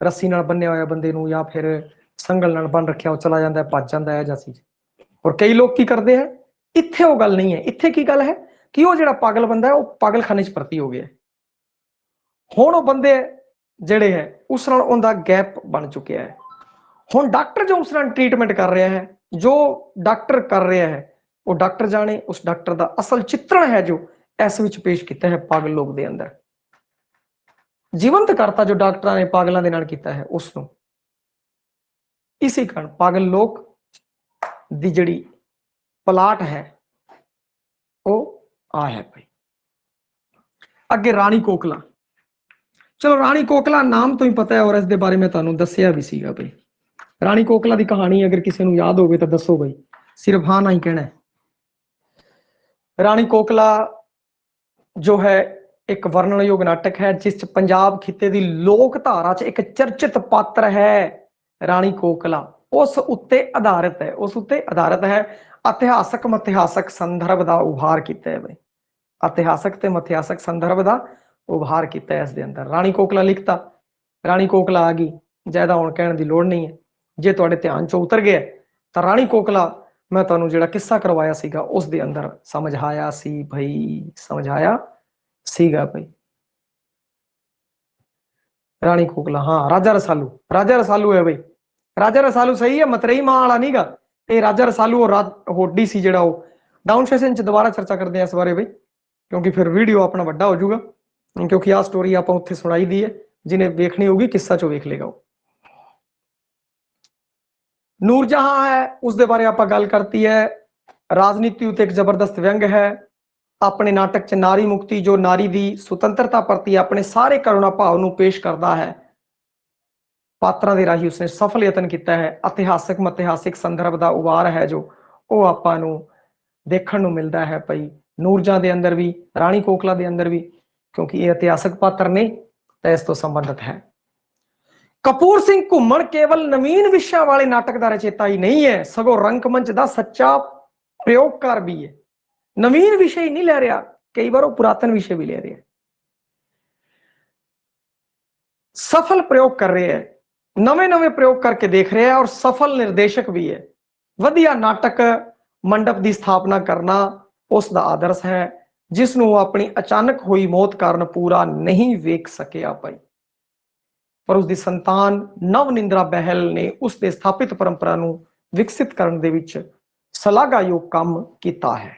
ਰੱਸੀ ਨਾਲ ਬੰਨਿਆ ਹੋਇਆ ਬੰਦੇ ਨੂੰ ਜਾਂ ਫਿਰ ਸੰਗਲ ਨਾਲ ਬੰਨ ਰੱਖਿਆ ਉਹ ਚਲਾ ਜਾਂਦਾ, ਭੱਜ ਜਾਂਦਾ ਹੈ ਜਾਂ ਚੀਜ਼। ਔਰ ਕਈ ਲੋਕ ਕੀ ਕਰਦੇ ਹੈ, ਇੱਥੇ ਉਹ ਗੱਲ ਨਹੀਂ ਹੈ। ਇੱਥੇ ਕੀ ਗੱਲ ਹੈ ਕਿ ਉਹ ਜਿਹੜਾ ਪਾਗਲ ਬੰਦਾ ਹੈ ਉਹ ਪਾਗਲਖਾਨੇ 'ਚ ਭਰਤੀ ਹੋ ਗਿਆ। ਹੁਣ ਉਹ ਬੰਦੇ ਜਿਹੜੇ ਹੈ ਉਸ ਨਾਲ ਉਹਦਾ ਗੈਪ ਬਣ ਚੁੱਕਿਆ ਹੈ। ਹੁਣ ਡਾਕਟਰ ਜੋ ਉਸ ਨਾਲ ਟ੍ਰੀਟਮੈਂਟ ਕਰ ਰਿਹਾ ਹੈ, ਜੋ ਡਾਕਟਰ ਕਰ ਰਿਹਾ ਹੈ, ਉਹ ਡਾਕਟਰ ਜਾਣੇ ਉਸ ਡਾਕਟਰ ਦਾ ਅਸਲ ਚਿੱਤਰਣ ਹੈ ਜੋ ਇਸ ਵਿੱਚ ਪੇਸ਼ ਕੀਤਾ ਹੈ ਪਾਗਲ ਲੋਕ ਦੇ ਅੰਦਰ। ਜੀਵੰਤ ਕਰਤਾ ਜੋ ਡਾਕਟਰਾਂ ਨੇ ਪਾਗਲਾਂ ਦੇ ਨਾਲ ਕੀਤਾ ਹੈ ਉਸ ਨੂੰ। ਇਸੇ ਕਾਰਨ ਪਾਗਲ ਲੋਕ ਦੀ ਜਿਹੜੀ ਪਲਾਟ ਹੈ ਉਹ ਆ ਹੈ ਭਾਈ। ਅੱਗੇ ਰਾਣੀ ਕੋਕਲਾ। ਚਲੋ ਰਾਣੀ ਕੋਕਲਾ ਨਾਮ ਤੋਂ ਹੀ ਪਤਾ ਹੈ, ਔਰ ਇਸ ਦੇ ਬਾਰੇ ਮੈਂ ਤੁਹਾਨੂੰ ਦੱਸਿਆ ਵੀ ਸੀਗਾ ਭਾਈ। ਰਾਣੀ ਕੋਕਲਾ ਦੀ ਕਹਾਣੀ ਅਗਰ ਕਿਸੇ ਨੂੰ ਯਾਦ ਹੋਵੇ ਤਾਂ ਦੱਸੋ ਭਾਈ, ਸਿਰਫ ਹਾਂ ਨਾ ਹੀ ਕਹਿਣਾ। ਰਾਣੀ ਕੋਕਲਾ ਜੋ ਹੈ ਇੱਕ ਵਰਣਨਯੋਗ ਨਾਟਕ ਹੈ, ਜਿਸ 'ਚ ਪੰਜਾਬ ਖਿੱਤੇ ਦੀ ਲੋਕ ਧਾਰਾ 'ਚ ਇੱਕ ਚਰਚਿਤ ਪਾਤਰ ਹੈ ਰਾਣੀ ਕੋਕਲਾ। ਉਸ ਉੱਤੇ ਆਧਾਰਿਤ ਹੈ, ਉਸ ਉੱਤੇ ਆਧਾਰਿਤ ਹੈ। ਇਤਿਹਾਸਕ ਮਿਥਿਹਾਸਕ ਸੰਦਰਭ ਦਾ ਉਭਾਰ ਕੀਤਾ ਹੈ ਬਈ, ਇਤਿਹਾਸਕ ਤੇ ਮਿਥਿਹਾਸਕ ਸੰਦਰਭ ਦਾ ਉਭਾਰ ਕੀਤਾ ਹੈ ਇਸ ਦੇ ਅੰਦਰ। ਰਾਣੀ ਕੋਕਲਾ ਲਿਖਤਾ, ਰਾਣੀ ਕੋਕਲਾ ਆ ਗਈ, ਜ਼ਿਆਦਾ ਹੁਣ ਕਹਿਣ ਦੀ ਲੋੜ ਨਹੀਂ ਹੈ। ਜੇ ਤੁਹਾਡੇ ਧਿਆਨ 'ਚੋਂ ਉਤਰ ਗਿਆ ਤਾਂ ਰਾਣੀ ਕੋਕਲਾ ਮੈਂ ਤੁਹਾਨੂੰ ਜਿਹੜਾ ਕਿੱਸਾ ਕਰਵਾਇਆ ਸੀਗਾ ਉਸ ਦੇ ਅੰਦਰ ਸਮਝ ਆਇਆ ਸੀ ਭਾਈ, ਸਮਝ ਆਇਆ ਸੀਗਾ ਭਾਈ। ਰਾਣੀ ਕੋਕਲਾ, ਹਾਂ ਰਾਜਾ ਰਸਾਲੂ, ਰਾਜਾ ਰਸਾਲੂ ਹੈ ਭਾਈ। ਰਾਜਾ ਰਸਾਲੂ ਸਹੀ ਹੈ, ਮਤਰੇਈ ਮਾਂ ਵਾਲਾ ਨੀਗਾ ਇਹ ਰਾਜਾ ਰਸਾਲੂ। ਉਹ ਹੋਡੀ ਸੀ ਜਿਹੜਾ, ਉਹ ਡਾਊਨ ਸੈਸ਼ਨ 'ਚ ਦੁਬਾਰਾ ਚਰਚਾ ਕਰਦੇ ਆ ਇਸ ਬਾਰੇ ਭਾਈ, ਕਿਉਂਕਿ ਫਿਰ ਵੀਡੀਓ ਆਪਣਾ ਵੱਡਾ ਹੋ ਜਾਊਗਾ। ਕਿਉਂਕਿ ਆਹ ਸਟੋਰੀ ਆਪਾਂ ਉੱਥੇ ਸੁਣਾਈ ਦੀ ਹੈ, ਜਿਹਨੇ ਵੇਖਣੀ ਹੋਊਗੀ ਕਿੱਸਾ 'ਚੋਂ ਵੇਖ ਲੇਗਾ ਉਹ। ਨੂਰਜਹਾਂ ਹੈ, ਉਸ ਦੇ ਬਾਰੇ ਆਪਾਂ ਗੱਲ ਕਰਤੀ ਹੈ। ਰਾਜਨੀਤੀ ਉੱਤੇ ਇੱਕ ਜ਼ਬਰਦਸਤ ਵਿਅੰਗ ਹੈ। ਆਪਣੇ ਨਾਟਕ 'ਚ ਨਾਰੀ ਮੁਕਤੀ, ਜੋ ਨਾਰੀ ਦੀ ਸੁਤੰਤਰਤਾ ਪ੍ਰਤੀ ਆਪਣੇ ਸਾਰੇ ਕਰੁਣਾ ਭਾਵ ਨੂੰ ਪੇਸ਼ ਕਰਦਾ ਹੈ, ਪਾਤਰਾਂ ਦੇ ਰਾਹੀਂ ਉਸਨੇ ਸਫਲ ਯਤਨ ਕੀਤਾ ਹੈ। ਇਤਿਹਾਸਕ ਮਤਿਹਾਸਿਕ ਸੰਦਰਭ ਦਾ ਉਵਾਰ ਹੈ ਜੋ ਉਹ ਆਪਾਂ ਨੂੰ ਦੇਖਣ ਨੂੰ ਮਿਲਦਾ ਹੈ ਭਾਈ ਨੂਰਜਹਾਂ ਦੇ ਅੰਦਰ ਵੀ, ਰਾਣੀ ਕੋਕਲਾ ਦੇ ਅੰਦਰ ਵੀ, ਕਿਉਂਕਿ ਇਹ ਇਤਿਹਾਸਕ ਪਾਤਰ ਨੇ ਤਾਂ ਇਸ ਤੋਂ ਸੰਬੰਧਿਤ ਹੈ। ਕਪੂਰ ਸਿੰਘ ਘੁੰਮਣ ਕੇਵਲ ਨਵੀਨ ਵਿਸ਼ਿਆਂ ਵਾਲੇ ਨਾਟਕ ਦਾ ਰਚੇਤਾ ਹੀ ਨਹੀਂ ਹੈ, ਸਗੋਂ ਰੰਗਮੰਚ ਦਾ ਸੱਚਾ ਪ੍ਰਯੋਗਕਾਰ ਵੀ ਹੈ। ਨਵੀਨ ਵਿਸ਼ੇ ਹੀ ਨਹੀਂ ਲੈ ਰਿਹਾ, ਕਈ ਵਾਰ ਉਹ ਪੁਰਾਤਨ ਵਿਸ਼ੇ ਵੀ ਲੈ ਰਿਹਾ, ਸਫਲ ਪ੍ਰਯੋਗ ਕਰ ਰਿਹਾ ਹੈ, ਨਵੇਂ ਪ੍ਰਯੋਗ ਕਰਕੇ ਦੇਖ ਰਿਹਾ ਹੈ ਔਰ ਸਫਲ ਨਿਰਦੇਸ਼ਕ ਵੀ ਹੈ। ਵਧੀਆ ਨਾਟਕ ਮੰਡਪ ਦੀ ਸਥਾਪਨਾ ਕਰਨਾ ਉਸ ਦਾ ਆਦਰਸ਼ ਹੈ, ਜਿਸ ਨੂੰ ਆਪਣੀ ਅਚਾਨਕ ਹੋਈ ਮੌਤ ਕਾਰਨ ਪੂਰਾ ਨਹੀਂ ਵੇਖ ਸਕਿਆ ਭਾਈ, ਪਰ ਉਸ ਦੀ ਸੰਤਾਨ ਨਵਨਿੰਦਰਾ ਬਹਿਲ ਨੇ ਉਸ ਦੇ ਸਥਾਪਿਤ ਪਰੰਪਰਾ ਨੂੰ ਵਿਕਸਿਤ ਕਰਨ ਦੇ ਵਿੱਚ ਸ਼ਲਾਘਾਯੋਗ ਕੰਮ ਕੀਤਾ ਹੈ।